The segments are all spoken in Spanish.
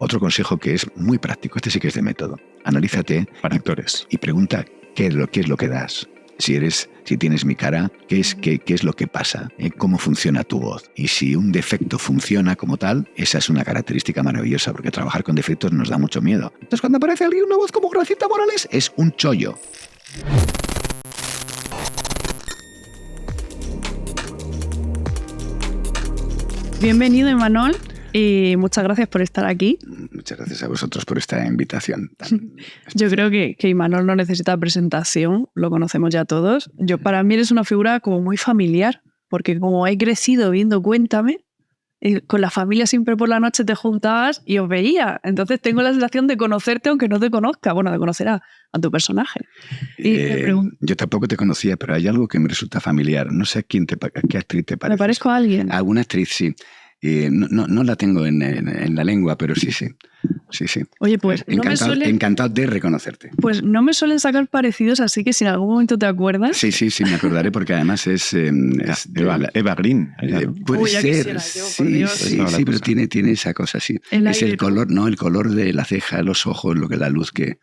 Otro consejo que es muy práctico, este sí que es de método. Analízate Para actores. y pregunta qué es lo que das. Si tienes mi cara, ¿qué es lo que pasa? ¿Cómo funciona tu voz? Y si un defecto funciona como tal, esa es una característica maravillosa, porque trabajar con defectos nos da mucho miedo. Entonces, cuando aparece alguien una voz como Gracita Morales, es un chollo. Bienvenido, Imanol, y muchas gracias por estar aquí. Muchas gracias a vosotros por esta invitación. Yo creo que Imanol no necesita presentación, lo conocemos ya todos. Para mí eres una figura como muy familiar, porque como he crecido viendo Cuéntame, con la familia siempre por la noche te juntabas y os veía. Entonces tengo la sensación de conocerte aunque no te conozca. Bueno, de conocer a tu personaje. Yo tampoco te conocía, pero hay algo que me resulta familiar. No sé a qué actriz te parece. ¿Me parezco a alguien? A alguna actriz, sí. No la tengo en la lengua, pero sí. Oye, pues encantado de reconocerte. Pues no me suelen sacar parecidos, así que si en algún momento te acuerdas... Sí, me acordaré, porque además es Eva Green. Puede ser, yo, sí, pero tiene esa cosa, sí. Es el color, ¿no? El color de la ceja, los ojos, lo que la luz que...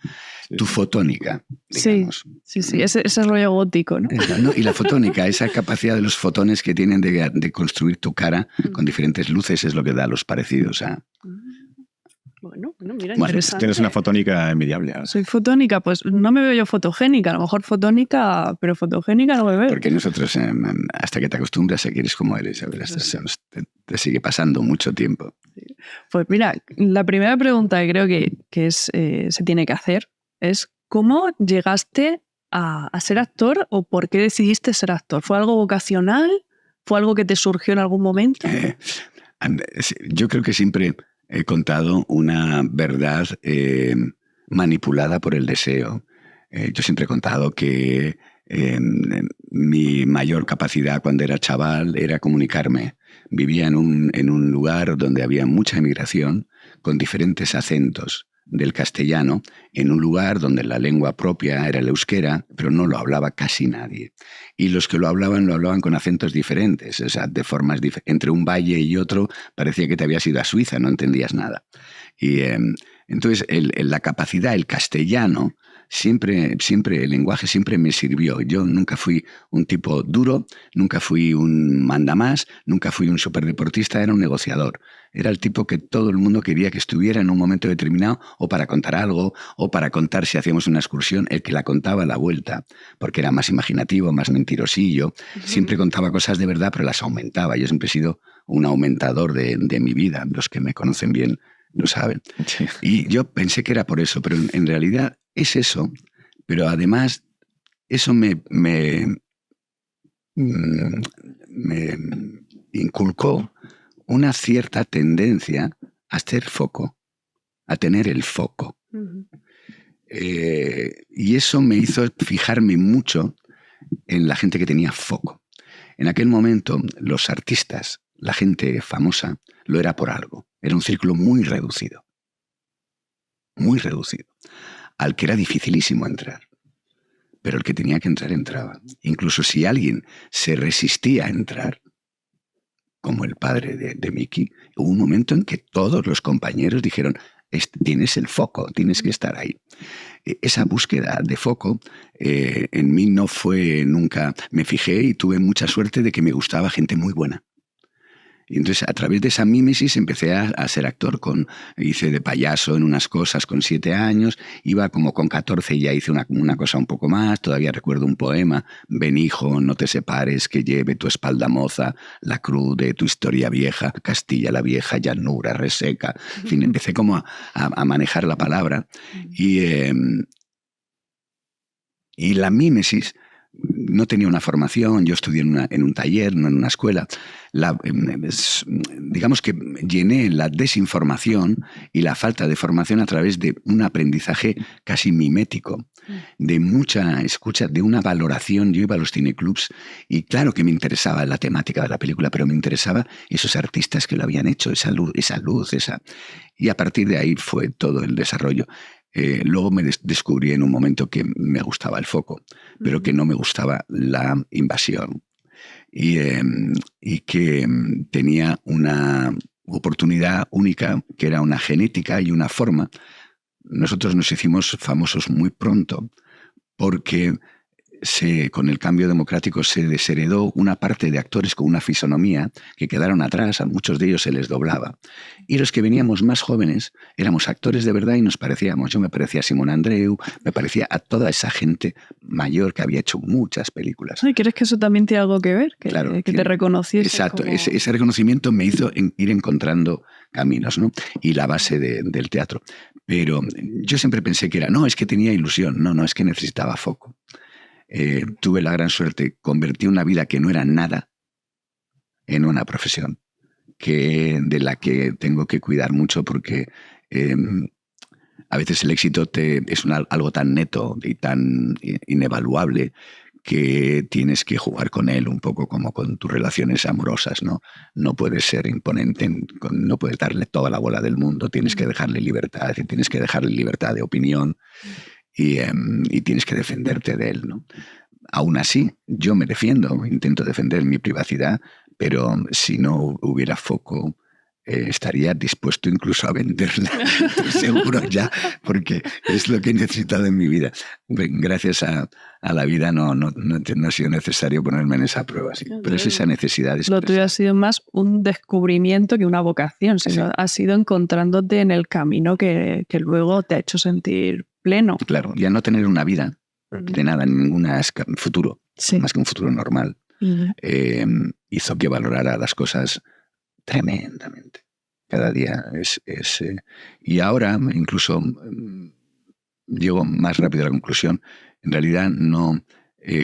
Tu fotónica, digamos. Sí, ese rollo gótico, ¿no? Y la fotónica, esa capacidad de los fotones que tienen de construir tu cara con diferentes luces es lo que da los parecidos a... Bueno, mira, interesante. Tienes una fotónica envidiable. Soy fotónica, pues no me veo yo fotogénica, a lo mejor fotónica, pero fotogénica no me veo. Porque nosotros, hasta que te acostumbras a que eres como eres, te sigue pasando mucho tiempo. Pues mira, la primera pregunta que creo que se tiene que hacer es ¿cómo llegaste a ser actor o por qué decidiste ser actor? ¿Fue algo vocacional? ¿Fue algo que te surgió en algún momento? Yo creo que siempre he contado una verdad manipulada por el deseo. Yo siempre he contado que mi mayor capacidad cuando era chaval era comunicarme. Vivía en un lugar donde había mucha emigración con diferentes acentos del castellano, en un lugar donde la lengua propia era el euskera, pero no lo hablaba casi nadie. Y los que lo hablaban con acentos diferentes, o sea, de formas diferentes. Entre un valle y otro parecía que te habías ido a Suiza, no entendías nada. Y entonces la capacidad, el castellano, siempre el lenguaje siempre me sirvió. Yo nunca fui un tipo duro, nunca fui un mandamás, nunca fui un superdeportista, era un negociador. Era el tipo que todo el mundo quería que estuviera en un momento determinado, o para contar algo, o para contar si hacíamos una excursión, el que la contaba a la vuelta, porque era más imaginativo, más mentirosillo. Siempre contaba cosas de verdad, pero las aumentaba. Yo siempre he sido un aumentador de mi vida. Los que me conocen bien lo saben. Sí. Y yo pensé que era por eso, pero en realidad es eso. Pero además, eso me inculcó una cierta tendencia a hacer foco, a tener el foco. Y eso me hizo fijarme mucho en la gente que tenía foco. En aquel momento, los artistas, la gente famosa, lo era por algo. Era un círculo muy reducido, al que era dificilísimo entrar. Pero el que tenía que entrar, entraba. Incluso si alguien se resistía a entrar, como el padre de Miki, hubo un momento en que todos los compañeros dijeron: tienes el foco, tienes que estar ahí. Esa búsqueda de foco en mí no fue nunca... Me fijé y tuve mucha suerte de que me gustaba gente muy buena. Y entonces, a través de esa mímesis, empecé a ser actor. Hice de payaso en unas cosas con 7 años. Iba como con 14 y ya hice una cosa un poco más. Todavía recuerdo un poema: ven, hijo, no te separes, que lleve tu espalda moza la cruz de tu historia vieja, Castilla la vieja, llanura reseca. En fin, empecé como a manejar la palabra. Y la mímesis... No tenía una formación, yo estudié en un taller, no en una escuela. Digamos que llené la desinformación y la falta de formación a través de un aprendizaje casi mimético, de mucha escucha, de una valoración. Yo iba a los cineclubs y claro que me interesaba la temática de la película, pero me interesaba esos artistas que lo habían hecho, esa luz. Y a partir de ahí fue todo el desarrollo. Luego me descubrí en un momento que me gustaba el foco, pero que no me gustaba la invasión. Y que tenía oportunidad única, que era una genética y una forma. Nosotros nos hicimos famosos muy pronto porque con el cambio democrático se desheredó una parte de actores con una fisonomía que quedaron atrás, a muchos de ellos se les doblaba. Y los que veníamos más jóvenes éramos actores de verdad y nos parecíamos. Yo me parecía a Simón Andreu, me parecía a toda esa gente mayor que había hecho muchas películas. ¿Y crees que eso también tiene algo que ver? Claro, que te reconociese. Exacto, como... ese reconocimiento me hizo ir encontrando caminos, ¿no? Y la base del teatro. Pero yo siempre pensé que es que tenía ilusión. No, es que necesitaba foco. Tuve la gran suerte, convertí una vida que no era nada en una profesión de la que tengo que cuidar mucho porque a veces el éxito es algo tan neto y tan inevaluable que tienes que jugar con él un poco como con tus relaciones amorosas, ¿no? No puedes ser imponente, no puedes darle toda la bola del mundo, tienes que dejarle libertad, y tienes que dejarle libertad de opinión. Y tienes que defenderte de él, ¿no? Aún así, yo me defiendo, intento defender mi privacidad, pero si no hubiera foco, estaría dispuesto incluso a venderla, seguro ya, porque es lo que he necesitado en mi vida. Gracias a la vida no ha sido necesario ponerme en esa prueba, sí. Pero es esa necesidad de expresar. Lo tuyo ha sido más un descubrimiento que una vocación, sino Sí. has ido encontrándote en el camino que luego te ha hecho sentir pleno. Claro, y a no tener una vida de nada, ningún futuro, Sí. más que un futuro normal, hizo que valorara las cosas tremendamente. Cada día y ahora incluso llego más rápido a la conclusión. En realidad no,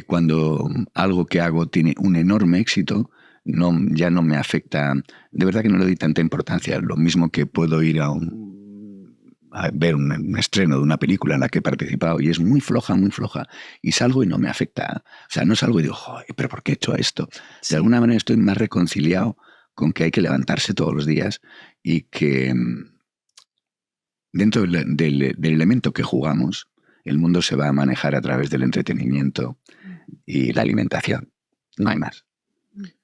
cuando algo que hago tiene un enorme éxito, ya no me afecta. De verdad que no le doy tanta importancia. Lo mismo que puedo ir a ver un estreno de una película en la que he participado y es muy floja, y salgo y no me afecta. O sea, no salgo y digo, ¿pero por qué he hecho esto? Sí. De alguna manera estoy más reconciliado con que hay que levantarse todos los días y que dentro del elemento que jugamos, el mundo se va a manejar a través del entretenimiento y la alimentación. No hay más.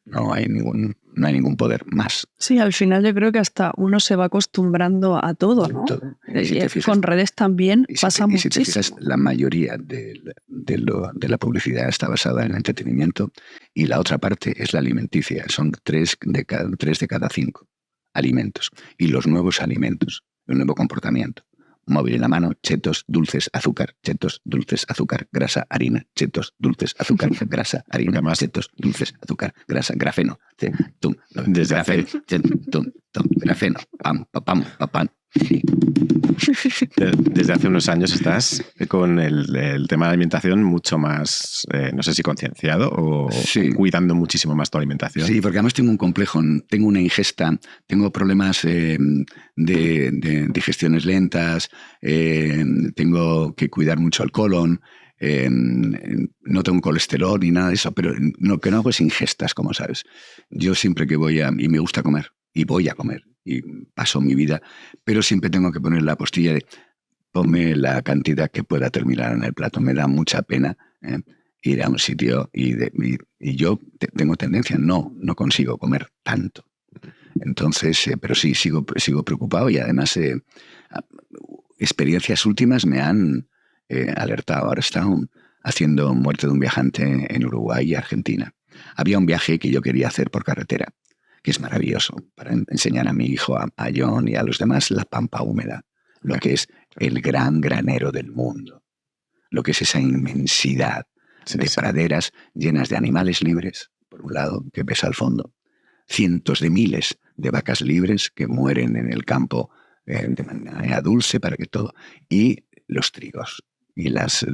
No hay ningún poder más. Sí, al final yo creo que hasta uno se va acostumbrando a todo, ¿no? Todo. Con redes también pasa y si te muchísimo. fijas, la mayoría de la publicidad está basada en el entretenimiento y la otra parte es la alimenticia. Son 3 de cada 5 alimentos. Y los nuevos alimentos, el nuevo comportamiento. Móvil en la mano, chetos, dulces, azúcar, grasa, harina, chetos, dulces, azúcar, grasa, harina, más chetos, dulces, azúcar, grasa, grafeno, grafeno, pam. Desde hace unos años estás con el tema de la alimentación mucho más, no sé si concienciado o Sí. cuidando muchísimo más tu alimentación. Sí, porque además tengo un complejo, tengo una ingesta, tengo problemas de digestiones lentas, tengo que cuidar mucho el colon, no tengo colesterol ni nada de eso, pero lo que no hago es ingestas, como sabes. Yo siempre que y me gusta comer, y voy a comer, y paso mi vida, pero siempre tengo que poner la postilla de ponme la cantidad que pueda terminar en el plato. Me da mucha pena ir a un sitio y yo tengo tendencia, no consigo comer tanto. Entonces, pero sí, sigo preocupado y además experiencias últimas me han alertado. Ahora están haciendo Muerte de un viajante en Uruguay y Argentina. Había un viaje que yo quería hacer por carretera, que es maravilloso, para enseñar a mi hijo, a John y a los demás, la pampa húmeda, lo que es el gran granero del mundo, lo que es esa inmensidad de praderas llenas de animales libres, por un lado, que ves al fondo, cientos de miles de vacas libres que mueren en el campo de manera dulce para que todo, y los trigos y las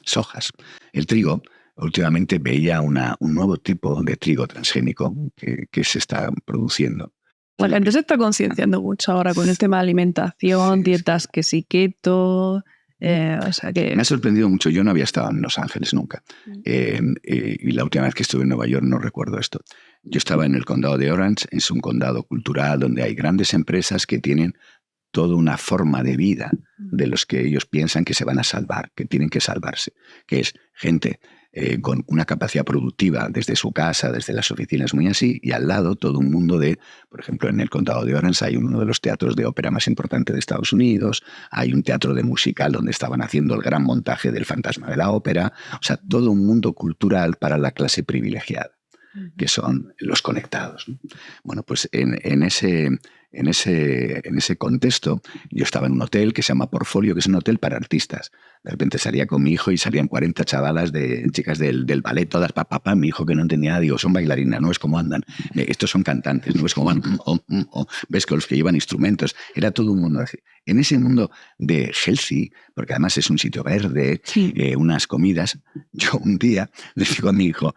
sojas. El trigo, últimamente veía un nuevo tipo de trigo transgénico que se está produciendo. La gente se está concienciando mucho ahora con el tema de alimentación, Sí, dietas que sí, keto. O sea que... Me ha sorprendido mucho. Yo no había estado en Los Ángeles nunca. Y la última vez que estuve en Nueva York no recuerdo esto. Yo estaba en el condado de Orange. Es un condado cultural donde hay grandes empresas que tienen toda una forma de vida de los que ellos piensan que se van a salvar, que tienen que salvarse, que es gente con una capacidad productiva desde su casa, desde las oficinas, muy así, y al lado todo un mundo de, por ejemplo, en el condado de Orange hay uno de los teatros de ópera más importantes de Estados Unidos, hay un teatro de musical donde estaban haciendo el gran montaje del Fantasma de la Ópera, o sea, todo un mundo cultural para la clase privilegiada, que son los conectados, ¿no? Bueno, pues en ese contexto, yo estaba en un hotel que se llama Portfolio, que es un hotel para artistas. De repente salía con mi hijo y salían 40 chavalas, chicas del ballet, todas, papá, mi hijo que no entendía nada, digo, son bailarinas, no ves cómo andan, estos son cantantes, no ves cómo van, ves con los que llevan instrumentos, era todo un mundo así. En ese mundo de Chelsea, porque además es un sitio verde, Sí. unas comidas, yo un día le digo a mi hijo,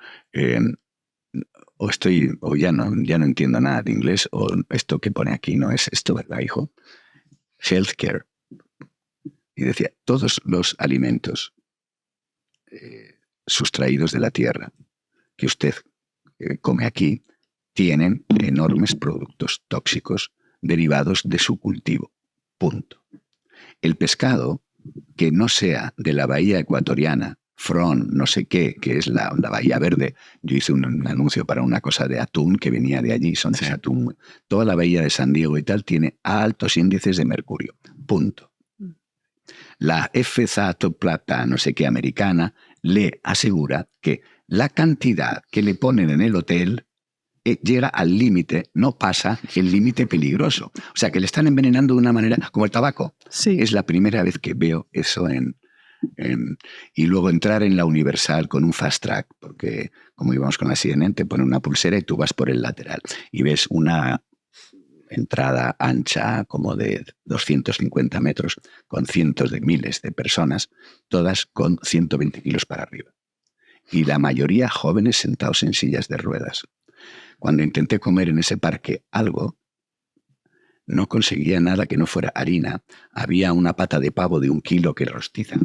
o ya no entiendo nada de inglés, o esto que pone aquí no es esto, ¿verdad, hijo? Healthcare. Y decía, todos los alimentos sustraídos de la tierra que usted come aquí tienen enormes productos tóxicos derivados de su cultivo. Punto. El pescado que no sea de la bahía ecuatoriana, Front, no sé qué, que es la Bahía Verde. Yo hice un anuncio para una cosa de atún que venía de allí, son de atún. Toda la bahía de San Diego y tal tiene altos índices de mercurio. Punto. La F-Zato-Plata, no sé qué, americana, le asegura que la cantidad que le ponen en el hotel llega al límite, no pasa el límite peligroso. O sea, que le están envenenando de una manera como el tabaco. Sí. Es la primera vez que veo eso y luego entrar en la Universal con un fast track, porque como íbamos con la CNN, te ponen una pulsera y tú vas por el lateral y ves una entrada ancha como de 250 metros con cientos de miles de personas, todas con 120 kilos para arriba. Y la mayoría jóvenes sentados en sillas de ruedas. Cuando intenté comer en ese parque algo, no conseguía nada que no fuera harina. Había una pata de pavo de 1 kilo que rostiza.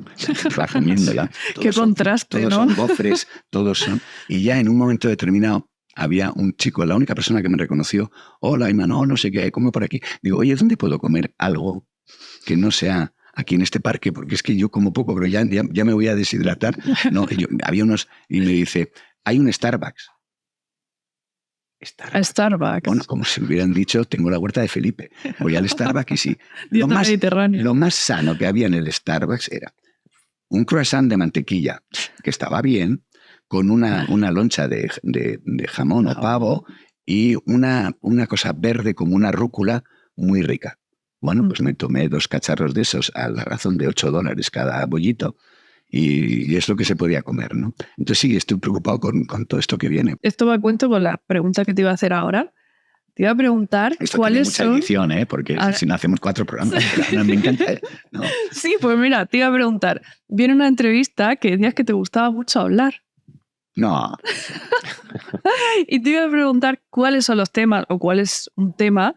Va comiéndola. Qué contraste, todos ¿no? son gofres, todos son... Y ya en un momento determinado había un chico, la única persona que me reconoció, hola, Imanol, no sé qué, come por aquí. Digo, oye, ¿dónde puedo comer algo que no sea aquí en este parque? Porque es que yo como poco, pero ya me voy a deshidratar. No, había unos... Y me dice, hay un Starbucks. Starbucks. Bueno, como si hubieran dicho, tengo la huerta de Felipe. Voy al Starbucks y sí. Dieta mediterránea. Lo más sano que había en el Starbucks era un croissant de mantequilla, que estaba bien, con una loncha de jamón o pavo y una cosa verde como una rúcula muy rica. Bueno, pues me tomé 2 cacharros de esos a la razón de $8 cada bollito. Y es lo que se podía comer, ¿no? Entonces sí, estoy preocupado con todo esto que viene. Esto va a cuento con la pregunta que te iba a hacer ahora. Te iba a preguntar Esto cuáles tiene mucha son... edición, porque si no hacemos 4 programas. No, me encanta. No. Sí, pues mira, te iba a preguntar. Viene una entrevista que decías que te gustaba mucho hablar. No. Y te iba a preguntar cuáles son los temas o cuál es un tema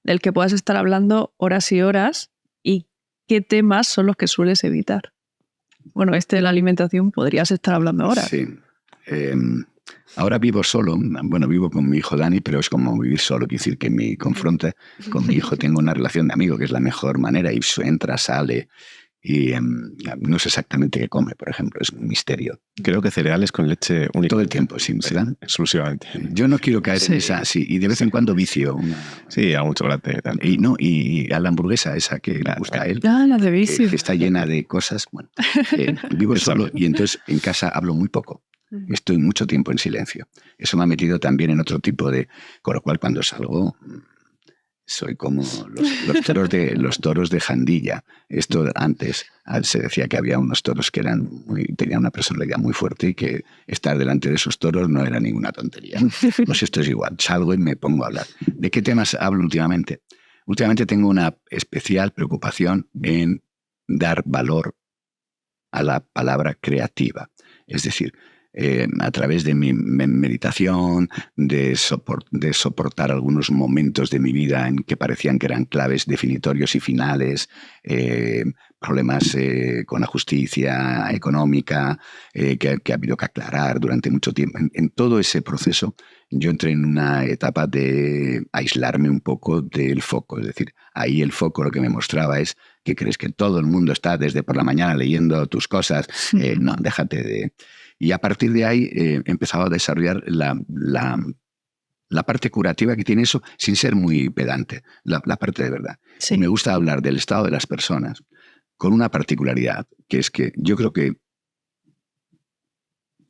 del que puedas estar hablando horas y horas y qué temas son los que sueles evitar. Bueno, de la alimentación podrías estar hablando ahora. Sí. Ahora vivo solo. Bueno, vivo con mi hijo Dani, pero es como vivir solo. Quiere decir que me confronta con mi hijo. Tengo una relación de amigo que es la mejor manera. Y entra, sale. Y no sé exactamente qué come, por ejemplo. Es un misterio. Creo que cereales con leche única. Todo el tiempo, sí, ¿verdad? Exclusivamente. Yo no quiero caer en esa, sí. Y de vez en cuando vicio. Sí, a un chocolate. Tal. Y a la hamburguesa esa que le gusta a él. Ah, la de vicio. Que está llena de cosas. Bueno, vivo solo y entonces en casa hablo muy poco. Estoy mucho tiempo en silencio. Eso me ha metido también en otro tipo de... Con lo cual, cuando salgo, soy como los toros de Jandilla. Esto antes se decía que había unos toros que tenían una personalidad muy fuerte y que estar delante de esos toros no era ninguna tontería. Pues esto es igual. Salgo y me pongo a hablar. ¿De qué temas hablo últimamente? Últimamente tengo una especial preocupación en dar valor a la palabra creativa. Es decir, a través de mi meditación, de soportar algunos momentos de mi vida en que parecían que eran claves definitorios y finales, problemas con la justicia económica que ha habido que aclarar durante mucho tiempo. En todo ese proceso yo entré en una etapa de aislarme un poco del foco. Es decir, ahí el foco lo que me mostraba es que crees que todo el mundo está desde por la mañana leyendo tus cosas. No, déjate de... Y a partir de ahí he empezado a desarrollar la parte curativa que tiene eso, sin ser muy pedante, la parte de verdad. Sí. Me gusta hablar del estado de las personas con una particularidad, que es que yo creo que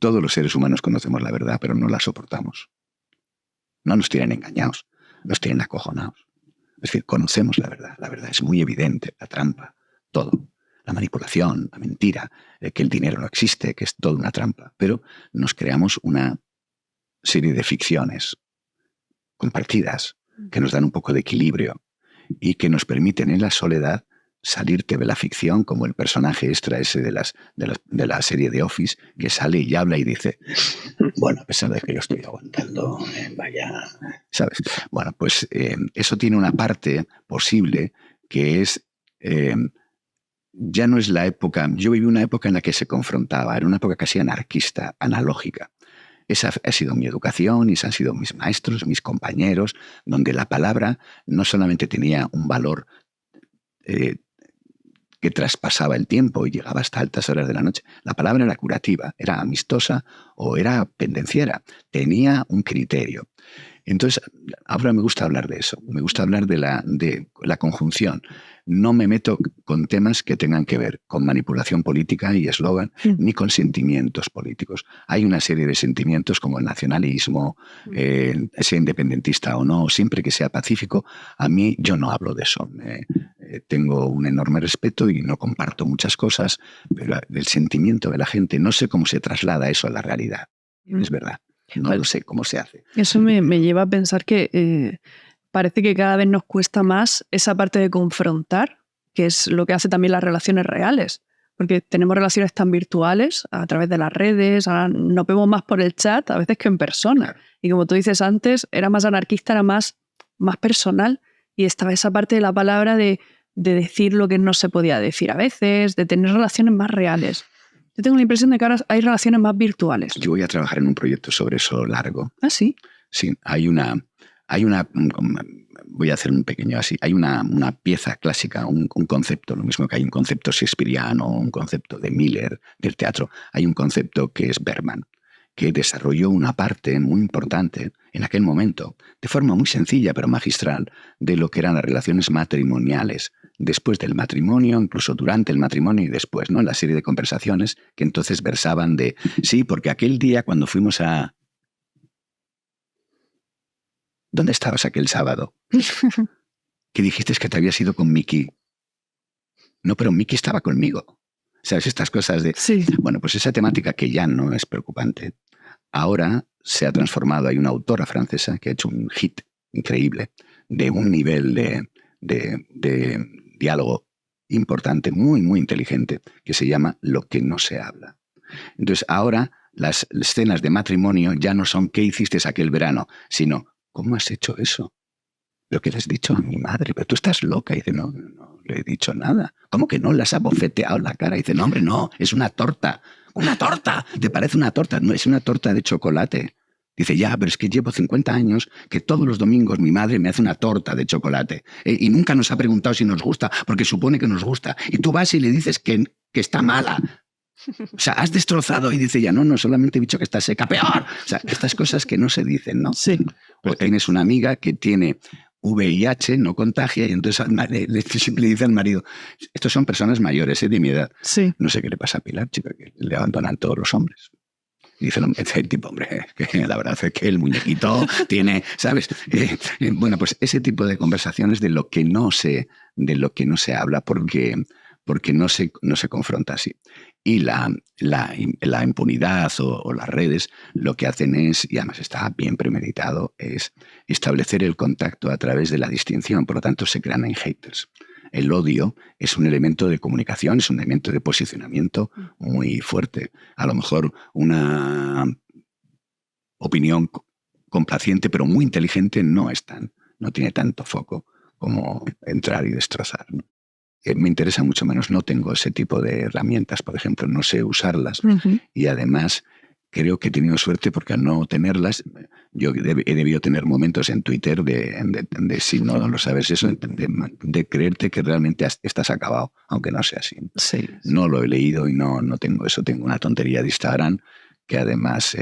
todos los seres humanos conocemos la verdad, pero no la soportamos. No nos tienen engañados, nos tienen acojonados. Es decir, conocemos la verdad es muy evidente, la trampa, todo. La manipulación, la mentira, que el dinero no existe, que es toda una trampa. Pero nos creamos una serie de ficciones compartidas que nos dan un poco de equilibrio y que nos permiten en la soledad salirte de la ficción, como el personaje extra ese de la serie de Office, que sale y habla y dice, bueno, a pesar de que yo estoy aguantando, vaya, ¿sabes? Bueno, pues eso tiene una parte posible que es, ya no es la época, yo viví una época en la que se confrontaba, era una época casi anarquista, analógica. Esa ha sido mi educación y esos han sido mis maestros, mis compañeros, donde la palabra no solamente tenía un valor que traspasaba el tiempo y llegaba hasta altas horas de la noche. La palabra era curativa, era amistosa o era pendenciera, tenía un criterio. Entonces, ahora me gusta hablar de eso, me gusta hablar de la conjunción. No me meto con temas que tengan que ver con manipulación política y eslogan, ni con sentimientos políticos. Hay una serie de sentimientos como el nacionalismo, sea independentista o no, siempre que sea pacífico. A mí, yo no hablo de eso. Tengo un enorme respeto y no comparto muchas cosas, pero el sentimiento de la gente, no sé cómo se traslada eso a la realidad. Es verdad. No lo sé cómo se hace. Eso me lleva a pensar que parece que cada vez nos cuesta más esa parte de confrontar, que es lo que hace también las relaciones reales. Porque tenemos relaciones tan virtuales a través de las redes, ahora nos vemos más por el chat a veces que en persona. Y como tú dices antes, era más anarquista, era más personal, y estaba esa parte de la palabra de decir lo que no se podía decir a veces, de tener relaciones más reales. Yo tengo la impresión de que ahora hay relaciones más virtuales. Yo voy a trabajar en un proyecto sobre eso largo. ¿Ah, sí? Sí, hay una, voy a hacer un pequeño así, hay una pieza clásica, un concepto, lo mismo que hay un concepto shakespeariano, un concepto de Miller, del teatro, hay un concepto que es Bergman, que desarrolló una parte muy importante en aquel momento, de forma muy sencilla pero magistral, de lo que eran las relaciones matrimoniales, después del matrimonio, incluso durante el matrimonio y después, ¿no? La serie de conversaciones que entonces versaban de, sí, porque aquel día cuando fuimos a... ¿Dónde estabas aquel sábado? Que dijiste que te habías ido con Miki. No, pero Miki estaba conmigo. ¿Sabes? Estas cosas de... Sí. Bueno, pues esa temática que ya no es preocupante, ahora se ha transformado. Hay una autora francesa que ha hecho un hit increíble de un nivel de diálogo importante, muy, muy inteligente, que se llama Lo que no se habla. Entonces, ahora las escenas de matrimonio ya no son ¿qué hiciste aquel verano?, sino ¿cómo has hecho eso? Lo que le has dicho a mi madre, pero tú estás loca. Y dice, no le he dicho nada. ¿Cómo que no? ¿Las ha bofeteado la cara? Y dice, no, hombre, no, es una torta. ¿Una torta? ¿Te parece una torta? No, es una torta de chocolate. Dice, ya, pero es que llevo 50 años que todos los domingos mi madre me hace una torta de chocolate. Y nunca nos ha preguntado si nos gusta, porque supone que nos gusta. Y tú vas y le dices que está mala. O sea, has destrozado. Y dice ya, no, solamente he dicho que está seca. ¡Peor! O sea, estas cosas que no se dicen, ¿no? Sí. O tienes una amiga que tiene VIH, no contagia, y entonces le dice al marido, estos son personas mayores, de mi edad. Sí. No sé qué le pasa a Pilar, chica, que le abandonan todos los hombres. Y dice el tipo, hombre, que la verdad es que el muñequito tiene, ¿sabes? Bueno, pues ese tipo de conversaciones de lo que no se habla porque no se confronta así. Y la impunidad o las redes lo que hacen es, y además está bien premeditado, es establecer el contacto a través de la distinción. Por lo tanto, se crean en haters. El odio es un elemento de comunicación, es un elemento de posicionamiento muy fuerte. A lo mejor una opinión complaciente, pero muy inteligente, no tiene tanto foco como entrar y destrozar, ¿no? Me interesa mucho menos, no tengo ese tipo de herramientas, por ejemplo, no sé usarlas. Y además creo que he tenido suerte porque al no tenerlas, yo he debido tener momentos en Twitter de si no lo sabes eso, de creerte que realmente estás acabado, aunque no sea así. Sí. No lo he leído y no tengo eso. Tengo una tontería de Instagram que además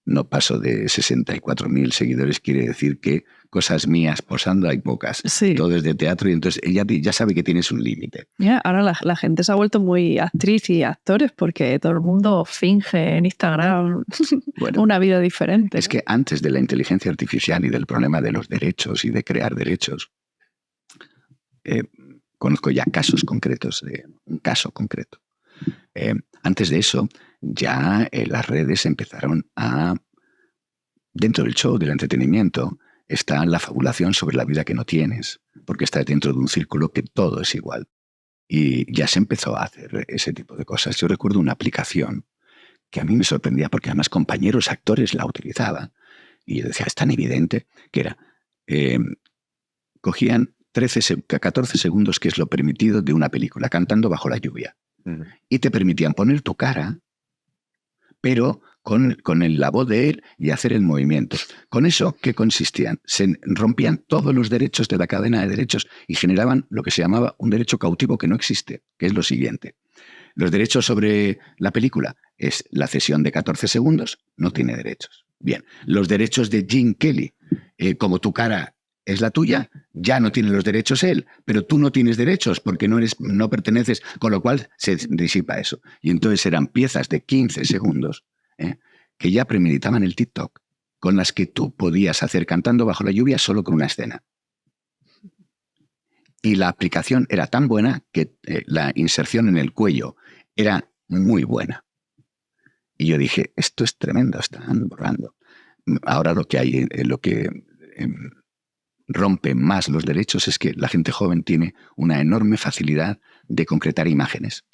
no paso de 64.000 seguidores, quiere decir que cosas mías posando hay pocas. Sí. Todo es de teatro y entonces ella ya sabe que tienes un límite. Ahora la gente se ha vuelto muy actriz y actores porque todo el mundo finge en Instagram Bueno, una vida diferente. Es que antes de la inteligencia artificial y del problema de los derechos y de crear derechos, conozco ya casos concretos, un caso concreto. Antes de eso, ya las redes empezaron a... Dentro del show, del entretenimiento, está la fabulación sobre la vida que no tienes, porque está dentro de un círculo que todo es igual. Y ya se empezó a hacer ese tipo de cosas. Yo recuerdo una aplicación que a mí me sorprendía porque además compañeros actores la utilizaban. Y yo decía, es tan evidente que era... cogían 14 segundos, que es lo permitido de una película, cantando bajo la lluvia. Y te permitían poner tu cara, pero con la voz de él y hacer el movimiento. ¿Con eso qué consistían? Se rompían todos los derechos de la cadena de derechos y generaban lo que se llamaba un derecho cautivo que no existe, que es lo siguiente. Los derechos sobre la película es la cesión de 14 segundos, no tiene derechos. Bien, los derechos de Gene Kelly, como tu cara es la tuya, ya no tiene los derechos él, pero tú no tienes derechos porque no perteneces, con lo cual se disipa eso. Y entonces eran piezas de 15 segundos que ya premeditaban el TikTok, con las que tú podías hacer cantando bajo la lluvia solo con una escena. Y la aplicación era tan buena que la inserción en el cuello era muy buena. Y yo dije, esto es tremendo, están borrando. Ahora lo que rompe más los derechos es que la gente joven tiene una enorme facilidad de concretar imágenes.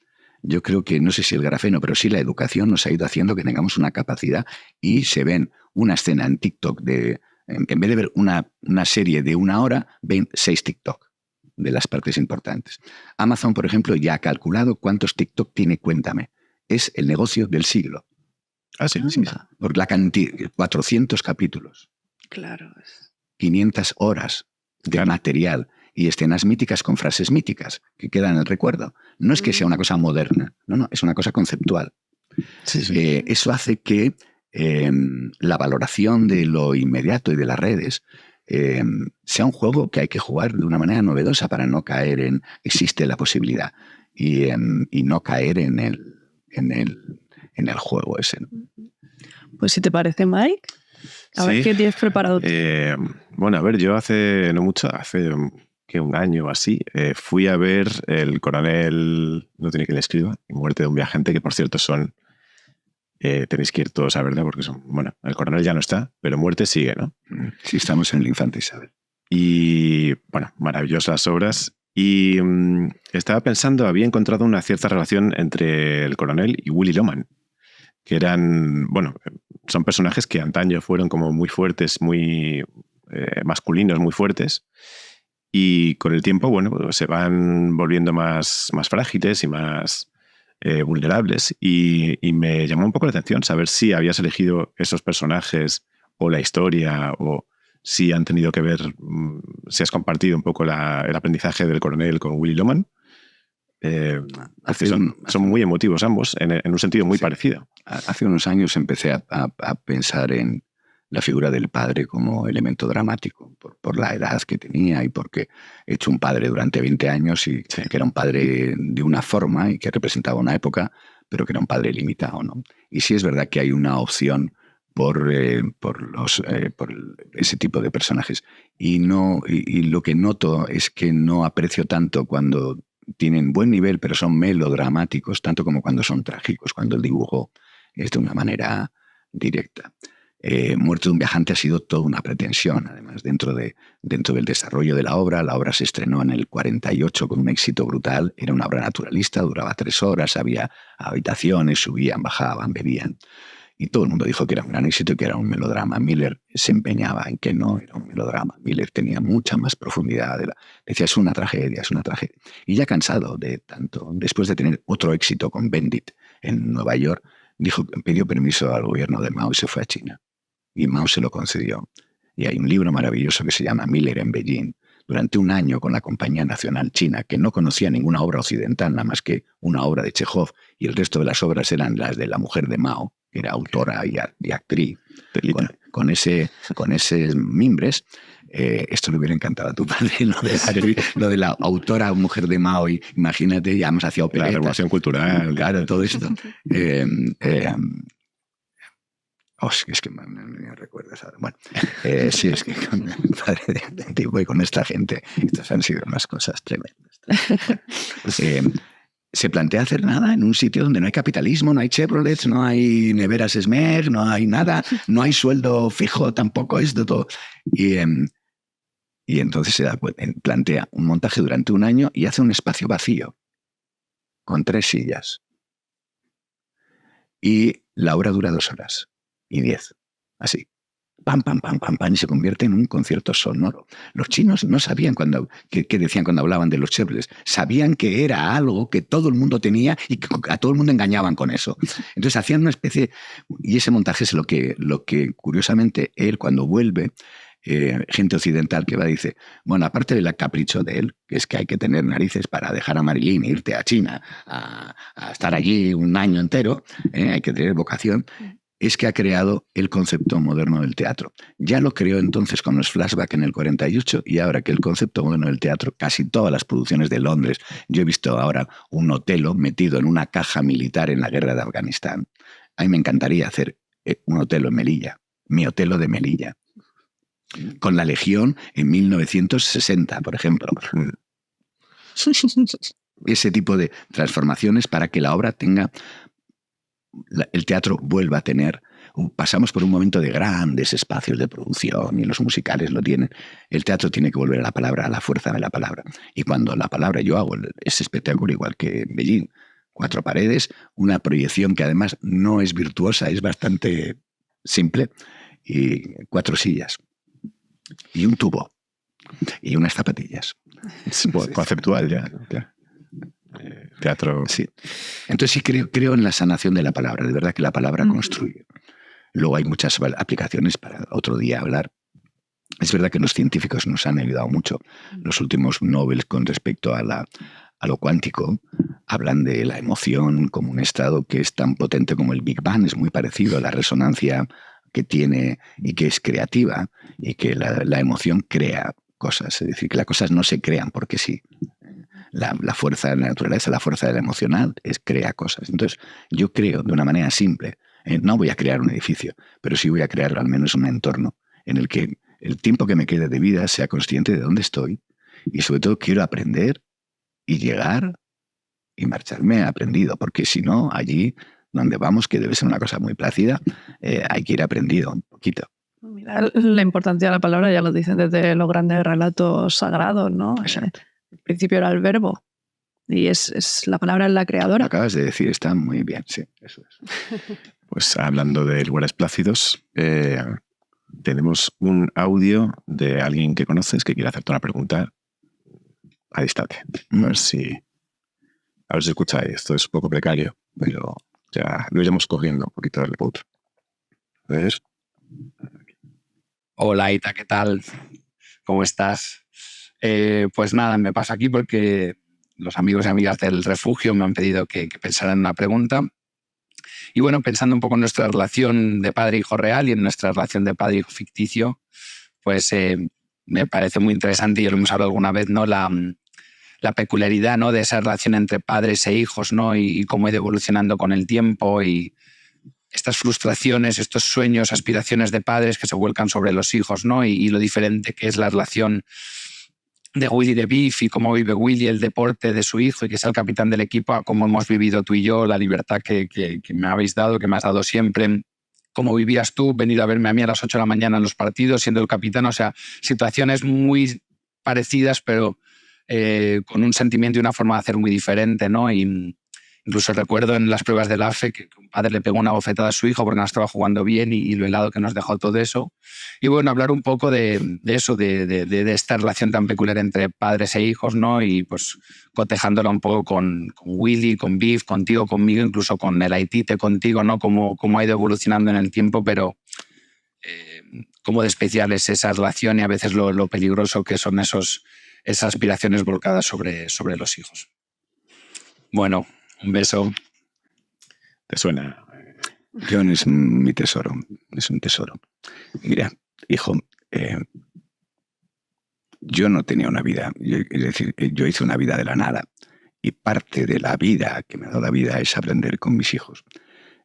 Yo creo que, no sé si el grafeno, pero sí la educación nos ha ido haciendo que tengamos una capacidad y se ven una escena en TikTok en vez de ver una serie de 1 hora, ven 6 TikTok de las partes importantes. Amazon, por ejemplo, ya ha calculado cuántos TikTok tiene Cuéntame. Es el negocio del siglo. Ah, sí. Por la cantidad, 400 capítulos. Claro. 500 horas de material y escenas míticas con frases míticas que quedan en el recuerdo. No es que sea una cosa moderna, no, es una cosa conceptual. Sí. Eso hace que la valoración de lo inmediato y de las redes sea un juego que hay que jugar de una manera novedosa para no caer en existe la posibilidad y no caer en el juego ese. Pues si te parece, Mike, a ver qué tienes preparado tú. Bueno, a ver, yo hace no mucho, hace un año o así, fui a ver El coronel no tiene quien le escriba y Muerte de un viajante, que por cierto son... tenéis que ir todos a verla porque son... Bueno, El coronel ya no está, pero Muerte sigue, ¿no? Sí, estamos en el Infante Isabel. Y, bueno, maravillosas obras. Y estaba pensando, había encontrado una cierta relación entre el coronel y Willy Loman, que eran, bueno, son personajes que antaño fueron como muy fuertes, muy masculinos, muy fuertes, y con el tiempo, bueno, pues se van volviendo más frágiles y más vulnerables, y me llamó un poco la atención saber si habías elegido esos personajes o la historia, o si han tenido que ver, si has compartido un poco el aprendizaje del coronel con Willy Loman. Son muy emotivos ambos, en un sentido muy parecido. Hace unos años empecé a pensar en la figura del padre como elemento dramático, por la edad que tenía y porque he hecho un padre durante 20 años y que era un padre de una forma y que representaba una época, pero que era un padre limitado, ¿no? Y sí es verdad que hay una opción por ese tipo de personajes. Y lo que noto es que no aprecio tanto cuando tienen buen nivel, pero son melodramáticos, tanto como cuando son trágicos, cuando el dibujo es de una manera directa. Muerte de un viajante ha sido toda una pretensión, además, dentro del desarrollo de la obra. La obra se estrenó en el 48 con un éxito brutal. Era una obra naturalista, duraba 3 horas, había habitaciones, subían, bajaban, bebían. Y todo el mundo dijo que era un gran éxito y que era un melodrama. Miller se empeñaba en que no era un melodrama. Miller tenía mucha más profundidad. Decía, es una tragedia, es una tragedia. Y ya cansado de tanto, después de tener otro éxito con Bendit en Nueva York, pidió permiso al gobierno de Mao y se fue a China. Y Mao se lo concedió. Y hay un libro maravilloso que se llama Miller en Beijing. Durante un año con la Compañía Nacional China, que no conocía ninguna obra occidental, nada más que una obra de Chekhov, y el resto de las obras eran las de la mujer de Mao, que era autora y actriz. Con esos mimbres, esto le hubiera encantado a tu padre, lo de la autora mujer de Mao, y imagínate, ya hemos hacía operetas. La revolución cultural. Claro, todo esto. Es que me recuerdas ahora. Bueno, sí, es que con el padre de tipo y con esta gente, estas han sido unas cosas tremendas. Se plantea hacer nada en un sitio donde no hay capitalismo, no hay Chevrolets, no hay neveras Smer, no hay nada, no hay sueldo fijo, tampoco esto todo. Y entonces plantea un montaje durante un año y hace un espacio vacío con 3 sillas. Y la obra dura 2 horas y 10. Así. Pam, pam, pam, pam, pam, y se convierte en un concierto sonoro. Los chinos no sabían qué decían cuando hablaban de los Chevrolets. Sabían que era algo que todo el mundo tenía y que a todo el mundo engañaban con eso. Entonces hacían una especie... Y ese montaje es lo que curiosamente, él cuando vuelve, gente occidental que va dice, bueno, aparte del capricho de él, que es que hay que tener narices para dejar a Marilyn e irte a China a estar allí un año entero, hay que tener vocación, es que ha creado el concepto moderno del teatro. Ya lo creó entonces con los flashbacks en el 48 y ahora que el concepto moderno del teatro, casi todas las producciones de Londres, yo he visto ahora un Otelo metido en una caja militar en la guerra de Afganistán. A mí me encantaría hacer un Otelo en Melilla, mi Otelo de Melilla, con la Legión en 1960, por ejemplo. Ese tipo de transformaciones para que la obra tenga... el teatro vuelva a tener... Pasamos por un momento de grandes espacios de producción y los musicales lo tienen. El teatro tiene que volver a la palabra, a la fuerza de la palabra. Y cuando la palabra, yo hago ese espectáculo igual que en Beijing, 4 paredes, una proyección que además no es virtuosa, es bastante simple, y 4 sillas, y un tubo, y unas zapatillas. Es conceptual ya, ¿no? Claro. Teatro. Sí. Entonces sí creo en la sanación de la palabra, de verdad que la palabra construye. Luego hay muchas aplicaciones para otro día hablar. Es verdad que los científicos nos han ayudado mucho. Los últimos Nobel con respecto a lo cuántico hablan de la emoción como un estado que es tan potente como el Big Bang, es muy parecido a la resonancia que tiene y que es creativa, y que la emoción crea cosas. Es decir, que las cosas no se crean porque sí. La fuerza de la naturaleza, la fuerza de la emocional, crea cosas. Entonces, yo creo de una manera simple, no voy a crear un edificio, pero sí voy a crear al menos un entorno en el que el tiempo que me quede de vida sea consciente de dónde estoy y sobre todo quiero aprender y llegar y marcharme aprendido, porque si no, allí donde vamos, que debe ser una cosa muy plácida, hay que ir aprendido un poquito. Mira, la importancia de la palabra ya lo dicen desde los grandes relatos sagrados, ¿no? El principio era el verbo y la palabra es la creadora. Lo acabas de decir, está muy bien, sí, eso es. Pues hablando de lugares plácidos, tenemos un audio de alguien que conoces que quiere hacerte una pregunta a distancia. A ver si escucháis. Esto es un poco precario, pero ya lo iremos cogiendo un poquito del punto. ¿Ves? Hola, Ita, ¿qué tal? ¿Cómo estás? Pues nada, me paso aquí porque los amigos y amigas del refugio me han pedido que pensara en una pregunta. Y bueno, pensando un poco en nuestra relación de padre-hijo real y en nuestra relación de padre-hijo ficticio, pues me parece muy interesante, y lo hemos hablado alguna vez, ¿no? La peculiaridad, ¿no?, de esa relación entre padres e hijos, ¿no? Y cómo ha ido evolucionando con el tiempo, y estas frustraciones, estos sueños, aspiraciones de padres que se vuelcan sobre los hijos, ¿no? Y lo diferente que es la relación de Willy de Biff y cómo vive Willy el deporte de su hijo y que es el capitán del equipo, a cómo hemos vivido tú y yo, la libertad que me habéis dado, que me has dado siempre, cómo vivías tú, venir a verme a mí a las 8 de la mañana en los partidos siendo el capitán, o sea, situaciones muy parecidas pero con un sentimiento y una forma de hacer muy diferente, ¿no? Y Incluso recuerdo en las pruebas del AFE que un padre le pegó una bofetada a su hijo porque no estaba jugando bien y lo helado que nos dejó todo eso. Y bueno, hablar un poco de eso, de esta relación tan peculiar entre padres e hijos, ¿no? Y pues cotejándola un poco con Willy, con Viv, contigo, conmigo, incluso con el Aitite, contigo, ¿no? Cómo ha ido evolucionando en el tiempo, pero cómo de especial es esa relación y a veces lo peligroso que son esas aspiraciones volcadas sobre los hijos. Bueno, un beso. ¿Te suena? John es mi tesoro, es un tesoro. Mira, hijo, yo no tenía una vida, es decir, yo hice una vida de la nada. Y parte de la vida que me ha dado la vida es aprender con mis hijos.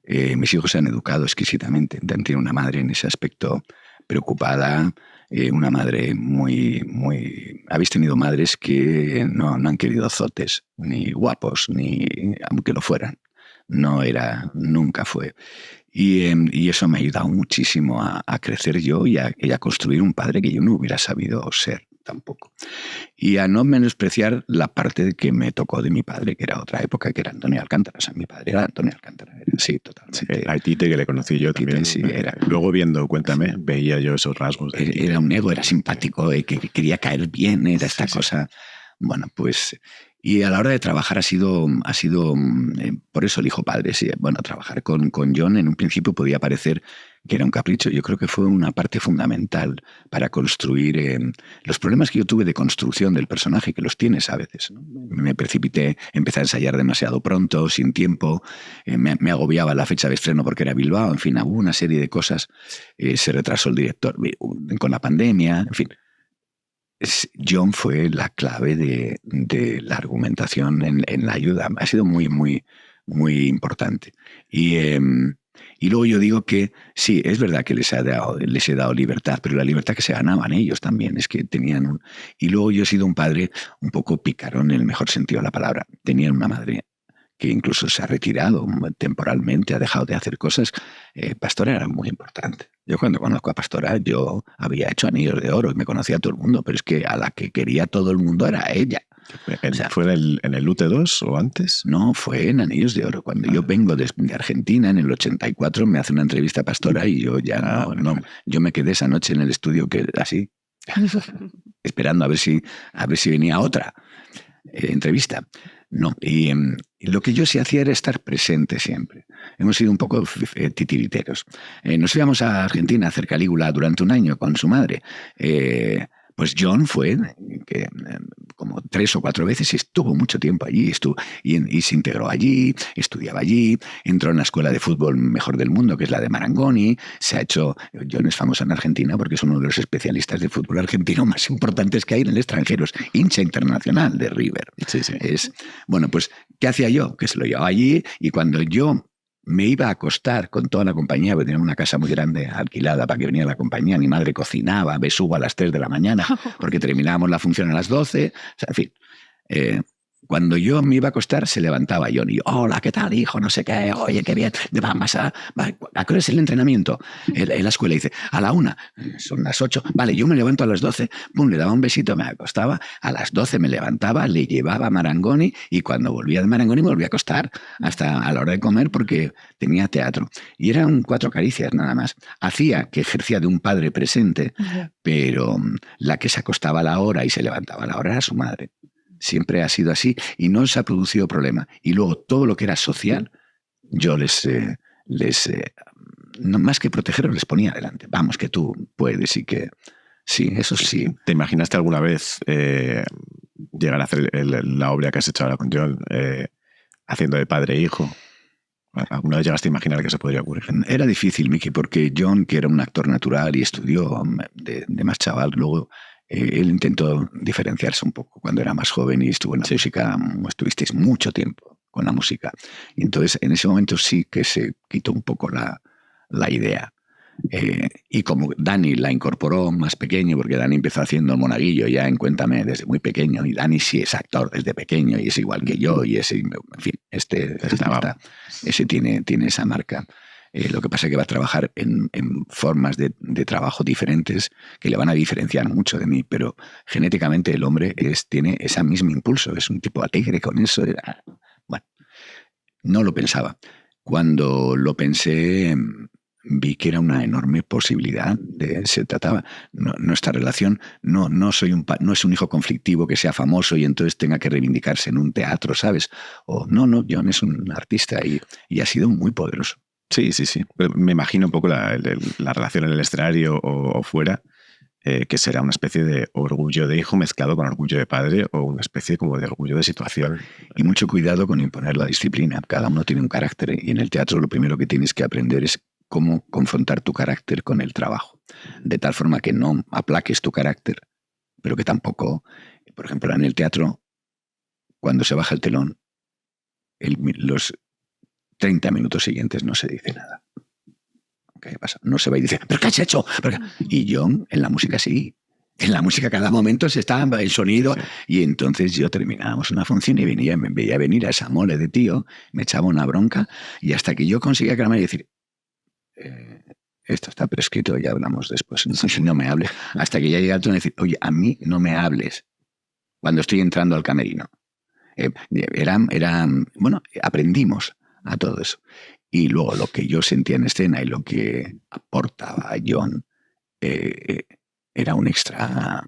Mis hijos se han educado exquisitamente. Tienen una madre en ese aspecto preocupada, una madre muy... Habéis tenido madres que no han querido zotes, ni guapos, ni aunque lo fueran. No era, nunca fue. Y eso me ha ayudado muchísimo a crecer yo y a construir un padre que yo no hubiera sabido ser tampoco. Y a no menospreciar la parte que me tocó de mi padre, que era otra época, que era Antonio Alcántara. O sea, mi padre era Antonio Alcántara. Sí, totalmente. A Tite, que le conocí yo también. Sí, era. Luego viendo Cuéntame, veía yo esos rasgos. Era un ego, era simpático, que quería caer bien, era esta cosa. Bueno, pues... Y a la hora de trabajar ha sido por eso elijo padre. Sí. Bueno, trabajar con John en un principio podía parecer que era un capricho. Yo creo que fue una parte fundamental para construir los problemas que yo tuve de construcción del personaje, que los tienes a veces, ¿no? Me precipité, empecé a ensayar demasiado pronto, sin tiempo, me agobiaba la fecha de estreno porque era Bilbao, en fin, hubo una serie de cosas, se retrasó el director con la pandemia, en fin. John fue la clave de la argumentación en la ayuda. Ha sido muy, muy, muy importante. Y luego yo digo que sí, es verdad que les he dado libertad, pero la libertad que se ganaban ellos también, es que tenían Y luego yo he sido un padre un poco pícaro en el mejor sentido de la palabra. Tenían una madre que incluso se ha retirado temporalmente, ha dejado de hacer cosas. Pastora era muy importante. Yo cuando conozco a Pastora, yo había hecho Anillos de Oro y me conocía a todo el mundo, pero es que a la que quería todo el mundo era ella. O sea, ¿fue en el UT2 o antes? No, fue en Anillos de Oro. Cuando yo vengo de Argentina, en el 84, me hace una entrevista a Pastora y yo ya yo me quedé esa noche en el estudio así, esperando a ver si venía otra entrevista. No, y lo que yo sí hacía era estar presente siempre. Hemos sido un poco titiriteros. Nos íbamos a Argentina a hacer Calígula durante un año con su madre. Pues John fue como 3 o 4 veces y estuvo mucho tiempo allí, y se integró allí, estudiaba allí, entró en la escuela de fútbol mejor del mundo, que es la de Marangoni. John es famoso en Argentina porque es uno de los especialistas de fútbol argentino más importantes que hay en el extranjero, es hincha internacional de River. Sí. Bueno, pues, ¿qué hacía yo? Que se lo llevaba allí, y cuando yo me iba a acostar con toda la compañía, porque tenía una casa muy grande alquilada para que viniera la compañía. Mi madre cocinaba, besugo a las 3 de la mañana, porque terminábamos la función a las 12. O sea, en fin, cuando yo me iba a acostar, se levantaba John y yo, hola, ¿qué tal, hijo? No sé qué, oye, qué bien. ¿A qué hora es el entrenamiento? En la escuela dice, a la 1, son las 8. Vale, yo me levanto a las 12, pum, le daba un besito, me acostaba, a las 12 me levantaba, le llevaba a Marangoni, y cuando volvía de Marangoni me volvía a acostar hasta a la hora de comer porque tenía teatro. Y eran 4 caricias nada más. Hacía que ejercía de un padre presente, pero la que se acostaba a la hora y se levantaba a la hora era su madre. Siempre ha sido así y no se ha producido problema. Y luego todo lo que era social, yo no, más que protegerlos, les ponía adelante. Vamos, que tú puedes y que... Sí, eso sí. ¿Te imaginaste alguna vez llegar a hacer la obra que has hecho ahora con John, haciendo de padre e hijo? ¿Alguna vez llegaste a imaginar que eso podría ocurrir? Era difícil, Miki, porque John, que era un actor natural y estudió de más chaval, luego... él intentó diferenciarse un poco cuando era más joven y estuvo en la música, estuvisteis mucho tiempo con la música. Y entonces en ese momento sí que se quitó un poco la idea. Y como Dani la incorporó más pequeño, porque Dani empezó haciendo el monaguillo ya en Cuéntame desde muy pequeño, y Dani sí es actor desde pequeño y es igual que yo, y ese, en fin, ese tiene esa marca. Lo que pasa es que va a trabajar en formas de trabajo diferentes que le van a diferenciar mucho de mí, pero genéticamente el hombre tiene ese mismo impulso, es un tipo alegre con eso. Bueno, No lo pensaba. Cuando lo pensé, vi que era una enorme posibilidad. Se trataba. Nuestra relación no es un hijo conflictivo que sea famoso y entonces tenga que reivindicarse en un teatro, ¿sabes? O no, John es un artista y ha sido muy poderoso. Sí. Me imagino un poco la relación en el escenario o fuera, que será una especie de orgullo de hijo mezclado con orgullo de padre o una especie como de orgullo de situación. Y mucho cuidado con imponer la disciplina. Cada uno tiene un carácter y en el teatro lo primero que tienes que aprender es cómo confrontar tu carácter con el trabajo. De tal forma que no aplaques tu carácter, pero que tampoco, por ejemplo, en el teatro, cuando se baja el telón, los 30 minutos siguientes no se dice nada. ¿Qué pasa? No se va y dice, ¿pero qué has hecho? Y John, en la música sí. En la música cada momento se está el sonido. Y entonces yo terminábamos una función y me veía venir a esa mole de tío, me echaba una bronca y hasta que yo conseguía calmar y decir, esto está prescrito, ya hablamos después, no me hables. Hasta que ya llega el tono de decir, oye, a mí no me hables cuando estoy entrando al camerino. Bueno, aprendimos a todo eso. Y luego lo que yo sentía en escena y lo que aportaba a John era un extra.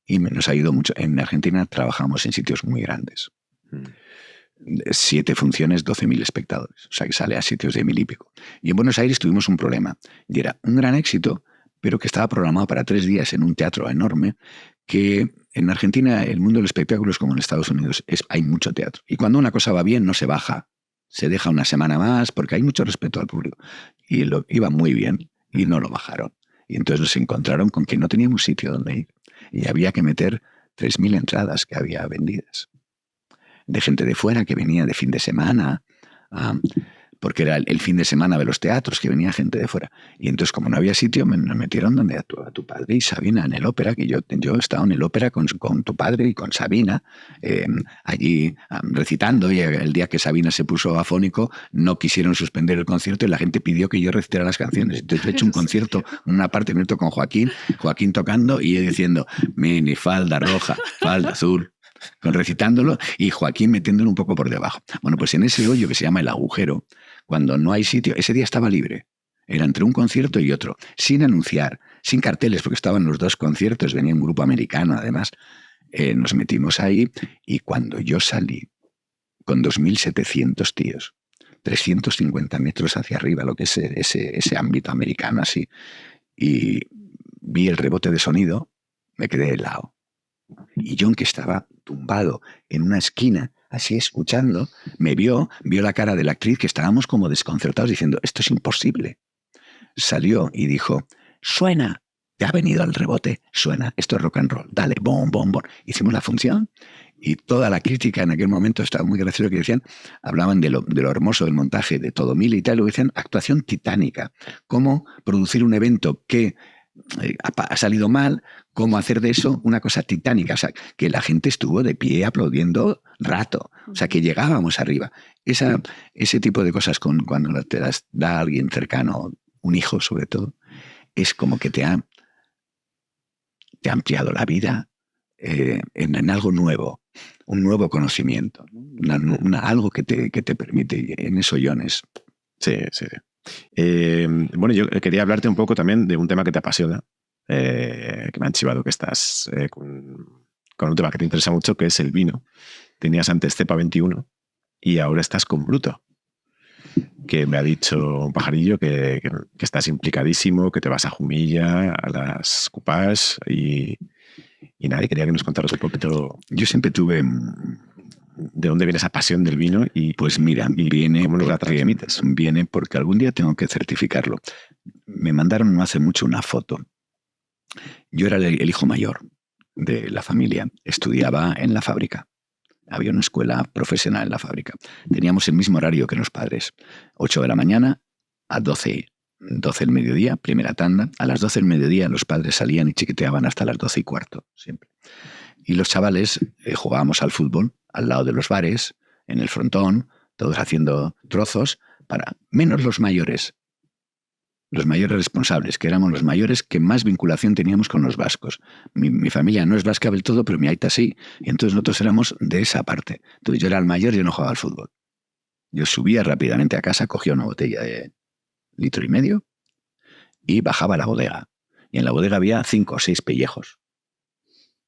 Y nos ha ayudado mucho. En Argentina trabajamos en sitios muy grandes. 7 funciones, 12.000 espectadores. O sea, que sale a sitios de 1.000 y pico. Y en Buenos Aires tuvimos un problema. Y era un gran éxito, pero que estaba programado para 3 días en un teatro enorme, que en Argentina el mundo del espectáculo es como en Estados Unidos. Hay mucho teatro. Y cuando una cosa va bien, no se baja. Se deja una semana más porque hay mucho respeto al público. Y iba muy bien y no lo bajaron. Y entonces nos encontraron con que no teníamos sitio donde ir. Y había que meter 3.000 entradas que había vendidas. De gente de fuera que venía de fin de semana, porque era el fin de semana de los teatros, que venía gente de fuera. Y entonces, como no había sitio, nos metieron donde a tu padre y Sabina, en el ópera, que yo he estado en el ópera con tu padre y con Sabina, allí recitando, y el día que Sabina se puso afónico, no quisieron suspender el concierto y la gente pidió que yo recitara las canciones. Entonces he hecho un concierto, una parte minuto con Joaquín tocando y diciendo, mini, falda roja, falda azul, recitándolo, y Joaquín metiéndolo un poco por debajo. Bueno, pues en ese hoyo que se llama el agujero, cuando no hay sitio, ese día estaba libre. Era entre un concierto y otro, sin anunciar, sin carteles, porque estaban los 2 conciertos, venía un grupo americano además. Nos metimos ahí y cuando yo salí con 2.700 tíos, 350 metros hacia arriba, lo que es ese ámbito americano así, y vi el rebote de sonido, me quedé helado. Y John, que estaba tumbado en una esquina, así escuchando, me vio la cara de la actriz, que estábamos como desconcertados diciendo, esto es imposible. Salió y dijo, suena, te ha venido al rebote, suena, esto es rock and roll, dale, bom, bom, bom. Hicimos la función y toda la crítica en aquel momento estaba muy gracioso, que decían, hablaban de lo hermoso del montaje, de todo mil y tal, lo decían, actuación titánica, cómo producir un evento que ha salido mal, cómo hacer de eso una cosa titánica, o sea, que la gente estuvo de pie aplaudiendo rato, o sea, que llegábamos arriba. Ese tipo de cosas cuando te las da alguien cercano, un hijo sobre todo, es como que te ha ampliado la vida en algo nuevo, un nuevo conocimiento, algo que te permite, en eso Jones. Sí. Bueno, yo quería hablarte un poco también de un tema que te apasiona, que me han chivado que estás con un tema que te interesa mucho, que es el vino. Tenías antes Cepa 21 y ahora estás con Bruto, que me ha dicho un pajarillo que estás implicadísimo, que te vas a Jumilla, a las Coupage y nada, y quería que nos contaras un poquito. Yo siempre tuve... ¿De dónde viene esa pasión del vino? Y pues mira, viene porque algún día tengo que certificarlo. Me mandaron no hace mucho una foto. Yo era el hijo mayor de la familia. Estudiaba en la fábrica. Había una escuela profesional en la fábrica. Teníamos el mismo horario que los padres. 8 de la mañana a 12 del mediodía, primera tanda. A las 12 del mediodía los padres salían y chiquiteaban hasta las 12:15, siempre. Y los chavales jugábamos al fútbol al lado de los bares, en el frontón, todos haciendo trozos, menos los mayores. los mayores responsables, que éramos los mayores que más vinculación teníamos con los vascos. Mi familia no es vasca del todo, pero mi aita sí. Y entonces nosotros éramos de esa parte. Entonces yo era el mayor y yo no jugaba al fútbol. Yo subía rápidamente a casa, cogía una botella de 1,5 litros y bajaba a la bodega. Y en la bodega había 5 o 6 pellejos,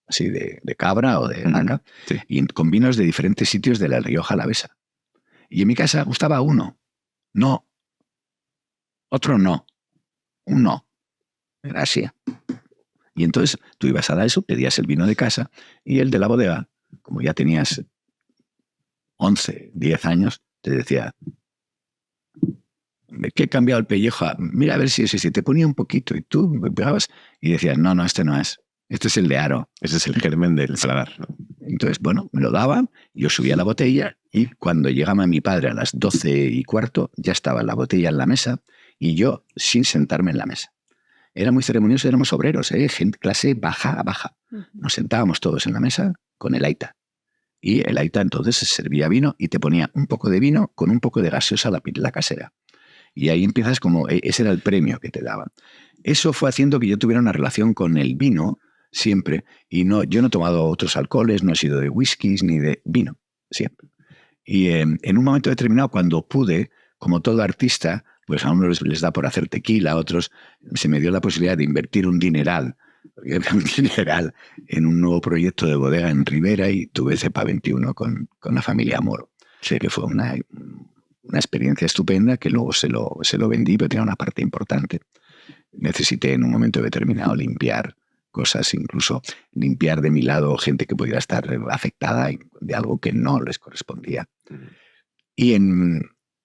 así de cabra o de vaca, Sí. y con vinos de diferentes sitios de la Rioja Alavesa. Y en mi casa gustaba uno. No. Otro no. Un no. Era así. Y entonces tú ibas a dar eso, pedías el vino de casa y el de la bodega, como ya tenías 11, 10 años, te decía, ¿qué he cambiado el pellejo? Mira a ver si ese te ponía un poquito y tú me pegabas y decías, no, este no es. Este es el de Aro. Ese es el germen del paladar, ¿no? Entonces, bueno, me lo daba, yo subía la botella y cuando llegaba mi padre a las 12:15 ya estaba la botella en la mesa y yo sin sentarme en la mesa. Era muy ceremonioso, éramos obreros, gente, clase baja. Nos sentábamos todos en la mesa con el aita. Y el aita entonces se servía vino y te ponía un poco de vino con un poco de gaseosa la casera. Y ahí empiezas como, ese era el premio que te daban. Eso fue haciendo que yo tuviera una relación con el vino siempre. Y yo no he tomado otros alcoholes, no he sido de whiskies ni de vino, siempre. Y en un momento determinado, cuando pude, como todo artista, pues a unos les da por hacer tequila, a otros se me dio la posibilidad de invertir un dineral en un nuevo proyecto de bodega en Ribera y tuve Cepa 21 con la familia Moro. Sé que fue una experiencia estupenda que luego se lo vendí, pero tenía una parte importante. Necesité en un momento determinado limpiar cosas, incluso limpiar de mi lado gente que pudiera estar afectada de algo que no les correspondía. Y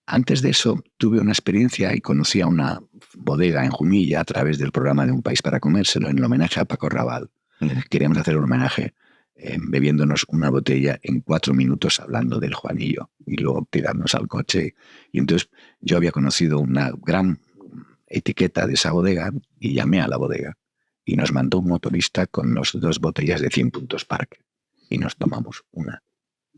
antes de eso tuve una experiencia y conocí a una bodega en Jumilla a través del programa de Un País para Comérselo en el homenaje a Paco Raval. Queríamos hacer un homenaje bebiéndonos una botella en 4 minutos hablando del Juanillo y luego tirarnos al coche. Y entonces yo había conocido una gran etiqueta de esa bodega y llamé a la bodega y nos mandó un motorista con las 2 botellas de 100 puntos Parker y nos tomamos una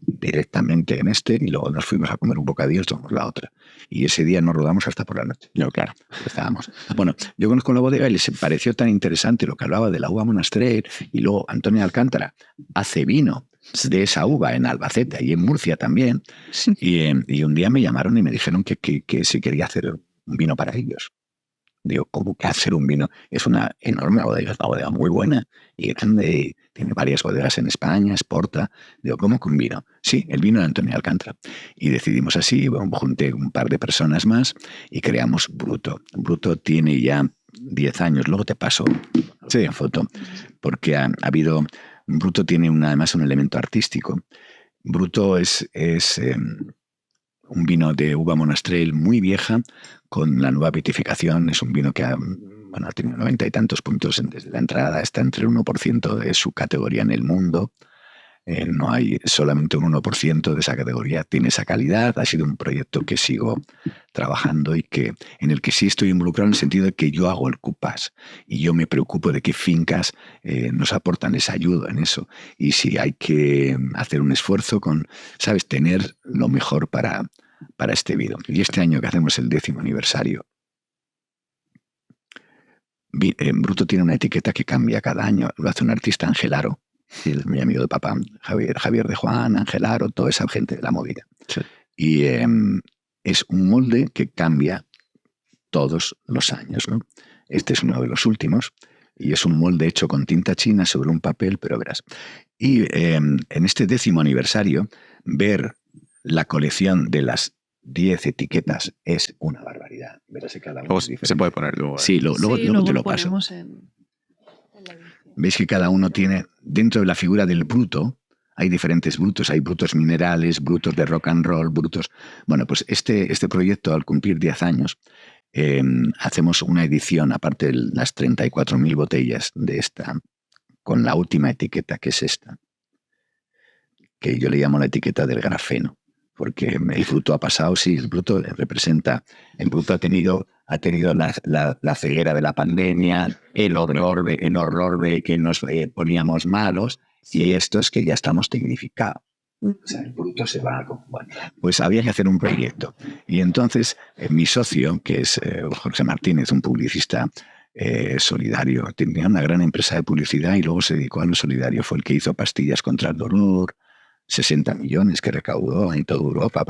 directamente en y luego nos fuimos a comer un bocadillo y tomamos la otra. Y ese día nos rodamos hasta por la noche. No, claro. Estábamos. Bueno, yo conozco la bodega y les pareció tan interesante lo que hablaba de la uva Monastrell y luego Antonio Alcántara hace vino de esa uva en Albacete y en Murcia también. Sí. Y un día me llamaron y me dijeron que si quería hacer un vino para ellos. Digo, ¿cómo que hacer un vino? Es una enorme bodega, es una bodega muy buena y grande, tiene varias bodegas en España, exporta. Digo, ¿cómo que un vino? Sí, el vino de Antonio Alcántara. Y decidimos así, bueno, junté un par de personas más y creamos Bruto. Bruto tiene ya 10 años, luego te paso la foto, porque ha habido... Bruto tiene además un elemento artístico. Bruto es un vino de uva Monastrell muy vieja, con la nueva vitificación. Es un vino que ha tenido 90 y tantos puntos desde la entrada. Está entre el 1% de su categoría en el mundo. No hay solamente un 1% de esa categoría. Tiene esa calidad. Ha sido un proyecto que sigo trabajando y en el que sí estoy involucrado en el sentido de que yo hago el CUPAS y yo me preocupo de que fincas nos aportan esa ayuda en eso. Y si hay que hacer un esfuerzo ¿sabes? Tener lo mejor para este vino. Y este año que hacemos el 10º aniversario, Bruto tiene una etiqueta que cambia cada año. Lo hace un artista, Ángel Aro, es mi amigo de papá, Javier de Juan, Ángel Aro, toda esa gente de la movida. Sí. Y es un molde que cambia todos los años, ¿no? Este es uno de los últimos y es un molde hecho con tinta china sobre un papel, pero verás. Y en este 10º aniversario, ver la colección de las 10 etiquetas es una barbaridad. Verás que cada uno Se puede poner luego. Sí, luego te lo paso. Veis que cada uno tiene, dentro de la figura del bruto, hay diferentes brutos. Hay brutos minerales, brutos de rock and roll, brutos... Bueno, pues este proyecto, al cumplir 10 años, hacemos una edición, aparte de las 34.000 botellas de esta, con la última etiqueta, que es esta, que yo le llamo la etiqueta del grafeno. Porque el bruto ha pasado, sí, el bruto representa, el bruto ha tenido la ceguera de la pandemia, el horror de que nos poníamos malos, y esto es que ya estamos tecnificados. O sea, el bruto se va. Bueno, pues había que hacer un proyecto. Y entonces mi socio, que es Jorge Martínez, un publicista solidario, tenía una gran empresa de publicidad y luego se dedicó a lo solidario. Fue el que hizo pastillas contra el dolor, 60 millones que recaudó en toda Europa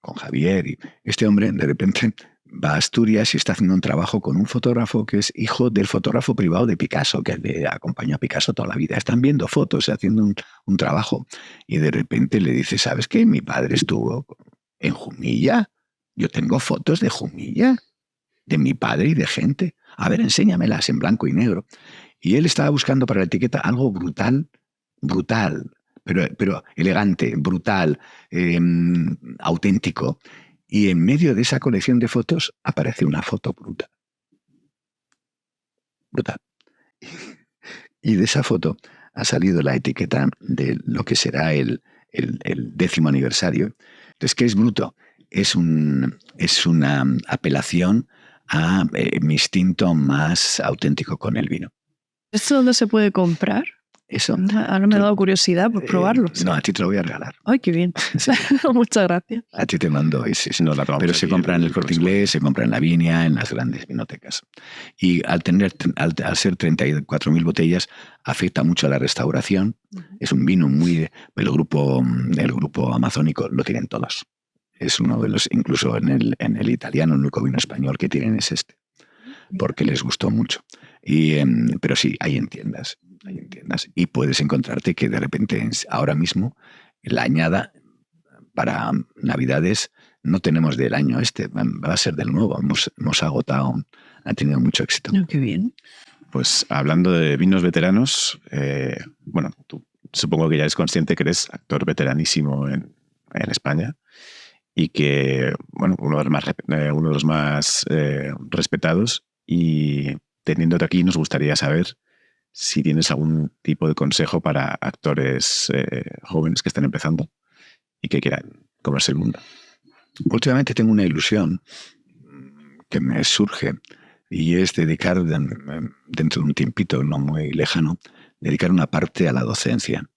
con Javier. Y este hombre, de repente, va a Asturias y está haciendo un trabajo con un fotógrafo que es hijo del fotógrafo privado de Picasso, que le acompañó a Picasso toda la vida. Están viendo fotos, haciendo un trabajo. Y de repente le dice, ¿sabes qué? Mi padre estuvo en Jumilla. Yo tengo fotos de Jumilla, de mi padre y de gente. A ver, enséñamelas en blanco y negro. Y él estaba buscando para la etiqueta algo brutal, pero elegante, brutal, auténtico. Y en medio de esa colección de fotos aparece una foto brutal. Y de esa foto ha salido la etiqueta de lo que será el 10º aniversario. Entonces, ¿qué es bruto? Es una apelación a mi instinto más auténtico con el vino. ¿Esto dónde se puede comprar? Eso. Ahora me ha dado curiosidad por probarlo. No, a ti te lo voy a regalar. Ay, qué bien. Sí. Muchas gracias. A ti te mando ese. No la Pero se compra en el Corte Inglés, se compra en la Viña, en las grandes vinotecas. Y al ser 34.000 botellas, afecta mucho a la restauración. Es un vino muy... El grupo amazónico lo tienen todos. Es uno de los... Incluso en el italiano, el único vino español que tienen es este. Porque les gustó mucho. Pero sí, hay en tiendas. Y puedes encontrarte que de repente ahora mismo la añada para Navidades no tenemos del año va a ser del nuevo. Hemos agotado, ha tenido mucho éxito. Oh, qué bien. Pues hablando de vinos veteranos, tú supongo que ya eres consciente que eres actor veteranísimo en España y que, uno de los más respetados, y teniéndote aquí nos gustaría saber si tienes algún tipo de consejo para actores jóvenes que están empezando y que quieran comerse el mundo. Últimamente tengo una ilusión que me surge y es dedicar, dentro de un tiempito no muy lejano, dedicar una parte a la docencia.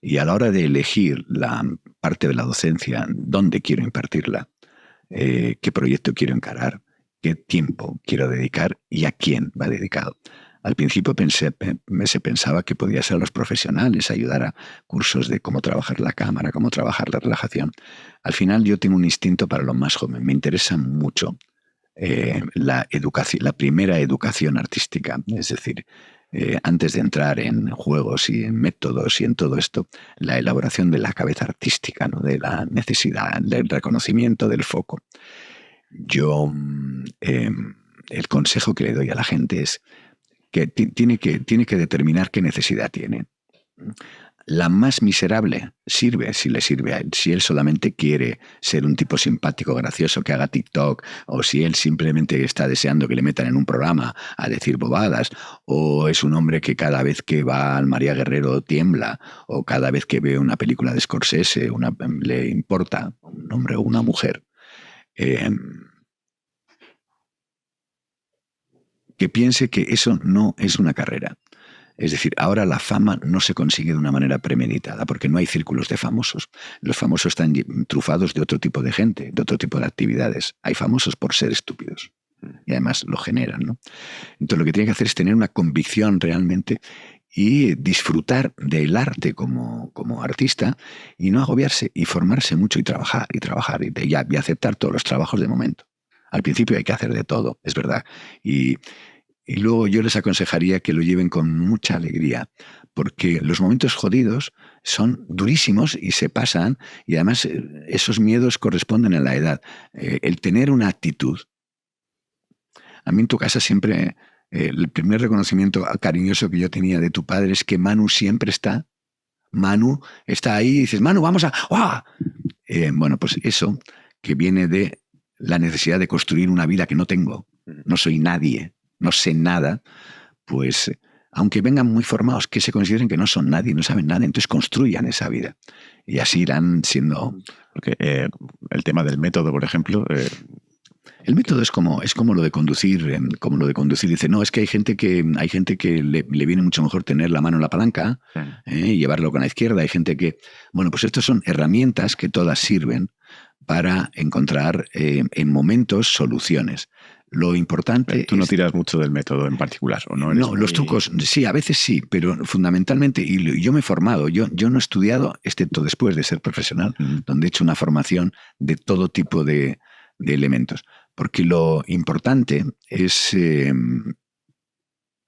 Y a la hora de elegir la parte de la docencia, dónde quiero impartirla, qué proyecto quiero encarar, qué tiempo quiero dedicar y a quién va dedicado. Al principio se pensaba que podía ser a los profesionales, ayudar a cursos de cómo trabajar la cámara, cómo trabajar la relajación. Al final yo tengo un instinto para lo más joven. Me interesa mucho la primera educación artística. Es decir, antes de entrar en juegos y en métodos y en todo esto, la elaboración de la cabeza artística, ¿no? De la necesidad, del reconocimiento, del foco. Yo, el consejo que le doy a la gente es que tiene que determinar qué necesidad tiene. La más miserable sirve si le sirve a él. Si él solamente quiere ser un tipo simpático, gracioso, que haga TikTok, o si él simplemente está deseando que le metan en un programa a decir bobadas, o es un hombre que cada vez que va al María Guerrero tiembla, o cada vez que ve una película de Scorsese le importa un hombre o una mujer. Que piense que eso no es una carrera. Es decir, ahora la fama no se consigue de una manera premeditada, porque no hay círculos de famosos. Los famosos están trufados de otro tipo de gente, de otro tipo de actividades. Hay famosos por ser estúpidos. Y además lo generan, ¿no? Entonces lo que tiene que hacer es tener una convicción realmente y disfrutar del arte como artista y no agobiarse y formarse mucho y trabajar y aceptar todos los trabajos de momento. Al principio hay que hacer de todo, es verdad. Y luego yo les aconsejaría que lo lleven con mucha alegría, porque los momentos jodidos son durísimos y se pasan, y además esos miedos corresponden a la edad. El tener una actitud. A mí en tu casa siempre, el primer reconocimiento cariñoso que yo tenía de tu padre es que Manu siempre está. Manu está ahí y dices, Manu, vamos a... ¡Uah! Pues eso que viene de la necesidad de construir una vida que no tengo. No soy nadie, no sé nada, pues aunque vengan muy formados, que se consideren que no son nadie, no saben nada, entonces construyan esa vida. Y así irán siendo... Porque el tema del método, por ejemplo, El método es como lo de conducir, como lo de conducir. Dice, no, es que hay gente que le viene mucho mejor tener la mano en la palanca y llevarlo con la izquierda. Hay gente que... Bueno, pues estas son herramientas que todas sirven para encontrar en momentos soluciones. Lo importante Tú no tiras mucho del método en particular, ¿o no? No, los trucos, sí, a veces sí, pero fundamentalmente, y yo me he formado, yo no he estudiado, excepto después de ser profesional, donde he hecho una formación de todo tipo de elementos. Porque lo importante es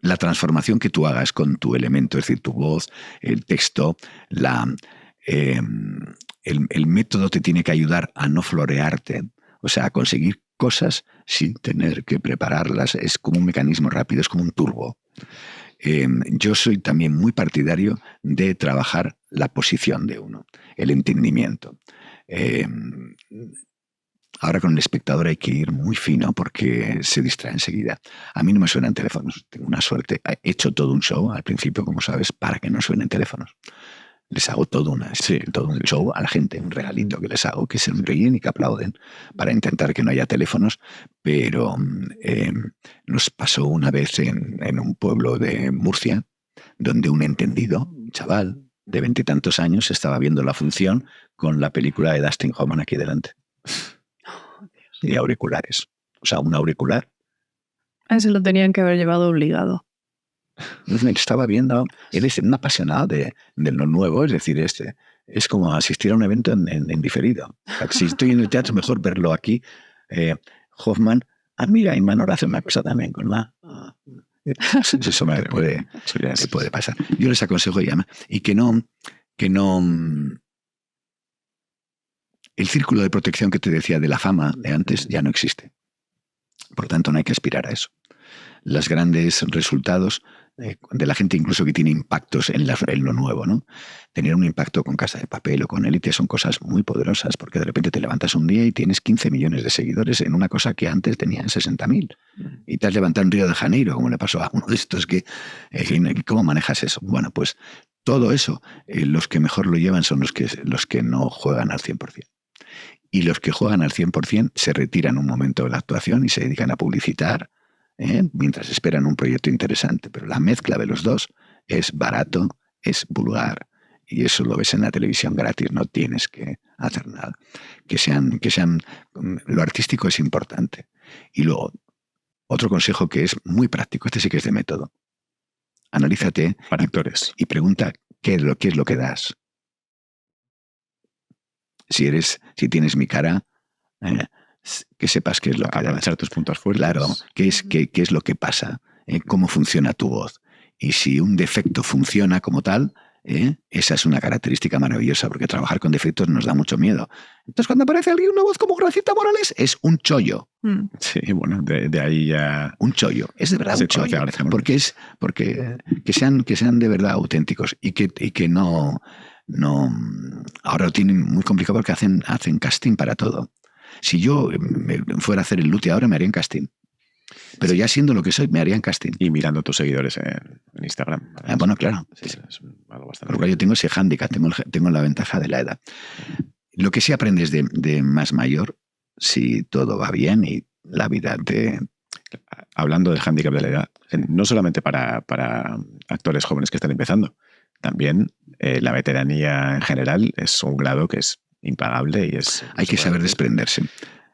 la transformación que tú hagas con tu elemento, es decir, tu voz, el texto, el método te tiene que ayudar a no florearte, o sea, a conseguir cosas sin tener que prepararlas. Es como un mecanismo rápido, es como un turbo. Yo soy también muy partidario de trabajar la posición de uno, el entendimiento. Ahora con el espectador hay que ir muy fino porque se distrae enseguida. A mí no me suenan teléfonos, tengo una suerte. He hecho todo un show al principio, como sabes, para que no suenen teléfonos. Les hago todo un show a la gente, un regalito que les hago, que se ríen y que aplauden para intentar que no haya teléfonos. Pero nos pasó una vez en un pueblo de Murcia, donde un entendido, un chaval de 20 y tantos años, estaba viendo la función con la película de Dustin Hoffman aquí delante. Y auriculares. O sea, un auricular. A ese lo tenían que haber llevado obligado. Él estaba viendo, él es un apasionado de lo nuevo, es decir, es como asistir a un evento en diferido. Si estoy en el teatro, mejor verlo aquí. Hoffman, mira, y Manor hace una cosa también con la... Eso me puede pasar. Yo les aconsejo y que no... El círculo de protección que te decía de la fama de antes ya no existe. Por tanto, no hay que aspirar a eso. Los grandes resultados de la gente incluso que tiene impactos en lo nuevo, ¿no? Tener un impacto con Casa de Papel o con Élite son cosas muy poderosas porque de repente te levantas un día y tienes 15 millones de seguidores en una cosa que antes tenían 60.000 y te has levantado en Río de Janeiro, como le pasó a uno de estos que... ¿Cómo manejas eso? Bueno, pues todo eso, los que mejor lo llevan son los que no juegan al 100%. Y los que juegan al 100% se retiran un momento de la actuación y se dedican a publicitar, mientras esperan un proyecto interesante. Pero la mezcla de los dos es barato, es vulgar. Y eso lo ves en la televisión gratis, no tienes que hacer nada. Lo artístico es importante. Y luego, otro consejo que es muy práctico, este sí que es de método. Analízate para actores y pregunta qué es lo que das. Si tienes mi cara, que sepas qué es lo que das. Aprovechar tus puntos fuertes. Claro, qué es lo que pasa, cómo funciona tu voz. Y si un defecto funciona como tal, esa es una característica maravillosa, porque trabajar con defectos nos da mucho miedo. Entonces, cuando aparece alguien una voz como Gracita Morales, es un chollo. Sí, bueno, de ahí ya... Un chollo, es de verdad un chollo. Porque que sean de verdad auténticos y que no... Ahora lo tienen muy complicado porque hacen casting para todo. Si yo me fuera a hacer el lute ahora, me harían casting. Pero ya siendo lo que soy, me harían casting. Y mirando tus seguidores en Instagram. Bueno, claro. Sí, es algo bastante... Porque yo tengo ese hándicap, tengo la ventaja de la edad. Lo que sí aprendes de más mayor, si todo va bien y la vida te... Hablando del hándicap de la edad, no solamente para actores jóvenes que están empezando, también la veteranía en general es un grado que es impagable y es... Hay que saber desprenderse.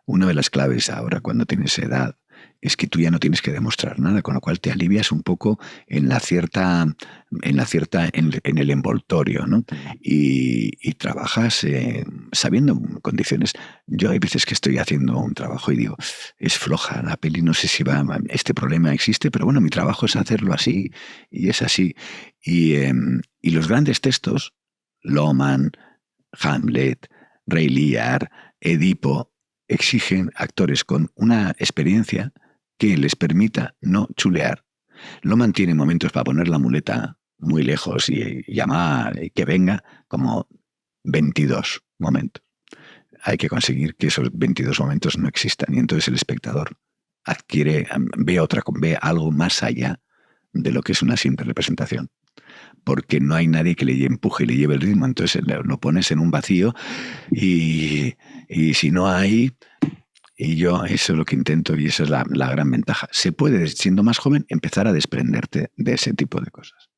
Una de las claves ahora cuando tienes edad es que tú ya no tienes que demostrar nada, con lo cual te alivias un poco en el envoltorio, ¿no? Y trabajas sabiendo condiciones. Yo hay veces que estoy haciendo un trabajo y digo, es floja la peli, no sé si este problema existe, pero bueno, mi trabajo es hacerlo así y es así. Y los grandes textos, Loman, Hamlet, Rey Lear, Edipo, exigen actores con una experiencia que les permita no chulear. Loman tiene momentos para poner la muleta muy lejos y llamar y que venga, como 22 momentos. Hay que conseguir que esos 22 momentos no existan y entonces el espectador ve algo más allá de lo que es una simple representación. Porque no hay nadie que le empuje y le lleve el ritmo, entonces lo pones en un vacío y si no hay, Y yo eso es lo que intento y esa es la gran ventaja. Se puede, siendo más joven, empezar a desprenderte de ese tipo de cosas.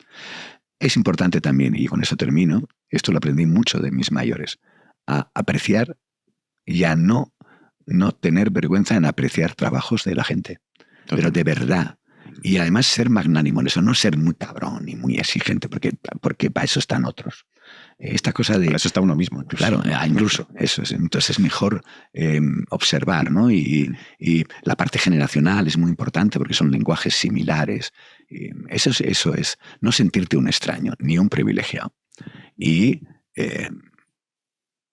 Es importante también, y con eso termino, esto lo aprendí mucho de mis mayores, a apreciar y a no tener vergüenza en apreciar trabajos de la gente, pero de verdad. Y además ser magnánimo en eso, no ser muy cabrón y muy exigente, porque para eso están otros. Esta cosa de... Para eso está uno mismo. Incluso. Claro, incluso, eso es. Entonces es mejor observar, ¿no? Y la parte generacional es muy importante porque son lenguajes similares. Eso es no sentirte un extraño ni un privilegiado. Y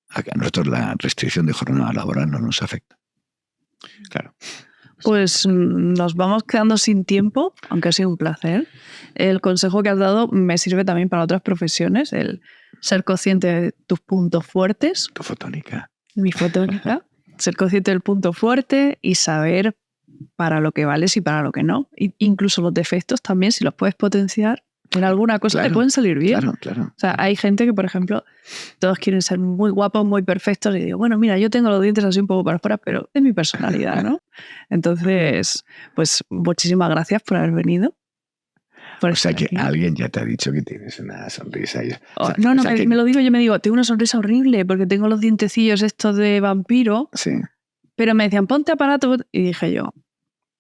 a nosotros la restricción de jornada laboral no nos afecta. Claro. Pues nos vamos quedando sin tiempo, aunque ha sido un placer. El consejo que has dado me sirve también para otras profesiones, el ser consciente de tus puntos fuertes. Tu fotónica. Mi fotónica. Ser consciente del punto fuerte y saber para lo que vales y para lo que no. Incluso los defectos también, si los puedes potenciar, en alguna cosa te pueden salir bien. Claro. O sea, hay gente que, por ejemplo, todos quieren ser muy guapos, muy perfectos, y digo, bueno, mira, yo tengo los dientes así un poco para afuera, pero es mi personalidad, ¿no? Entonces, pues muchísimas gracias por haber venido. O sea que alguien ya te ha dicho que tienes una sonrisa. Me lo digo, yo me digo, tengo una sonrisa horrible porque tengo los dientecillos estos de vampiro. Sí. Pero me decían, ponte aparato. Y dije yo,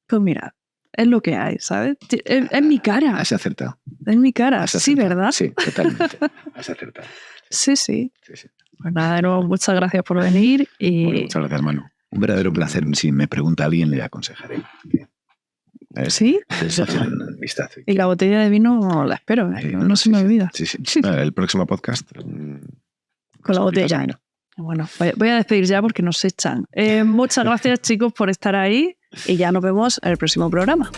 pues mira, es lo que hay, ¿sabes? Es mi cara. Has acertado. Es mi cara, sí, ¿verdad? Sí, totalmente. Has acertado. Sí. Pues nada, de nuevo, muchas gracias por venir. Y... Bueno, muchas gracias, Manu. Un verdadero placer. Si me pregunta alguien, le aconsejaré. ¿Sí? Un vistazo. Y la botella de vino la espero, no se me olvida. Sí. El próximo podcast. Con la botella. Bueno, voy a despedir ya porque nos echan. Muchas gracias, chicos, por estar ahí y ya nos vemos en el próximo programa.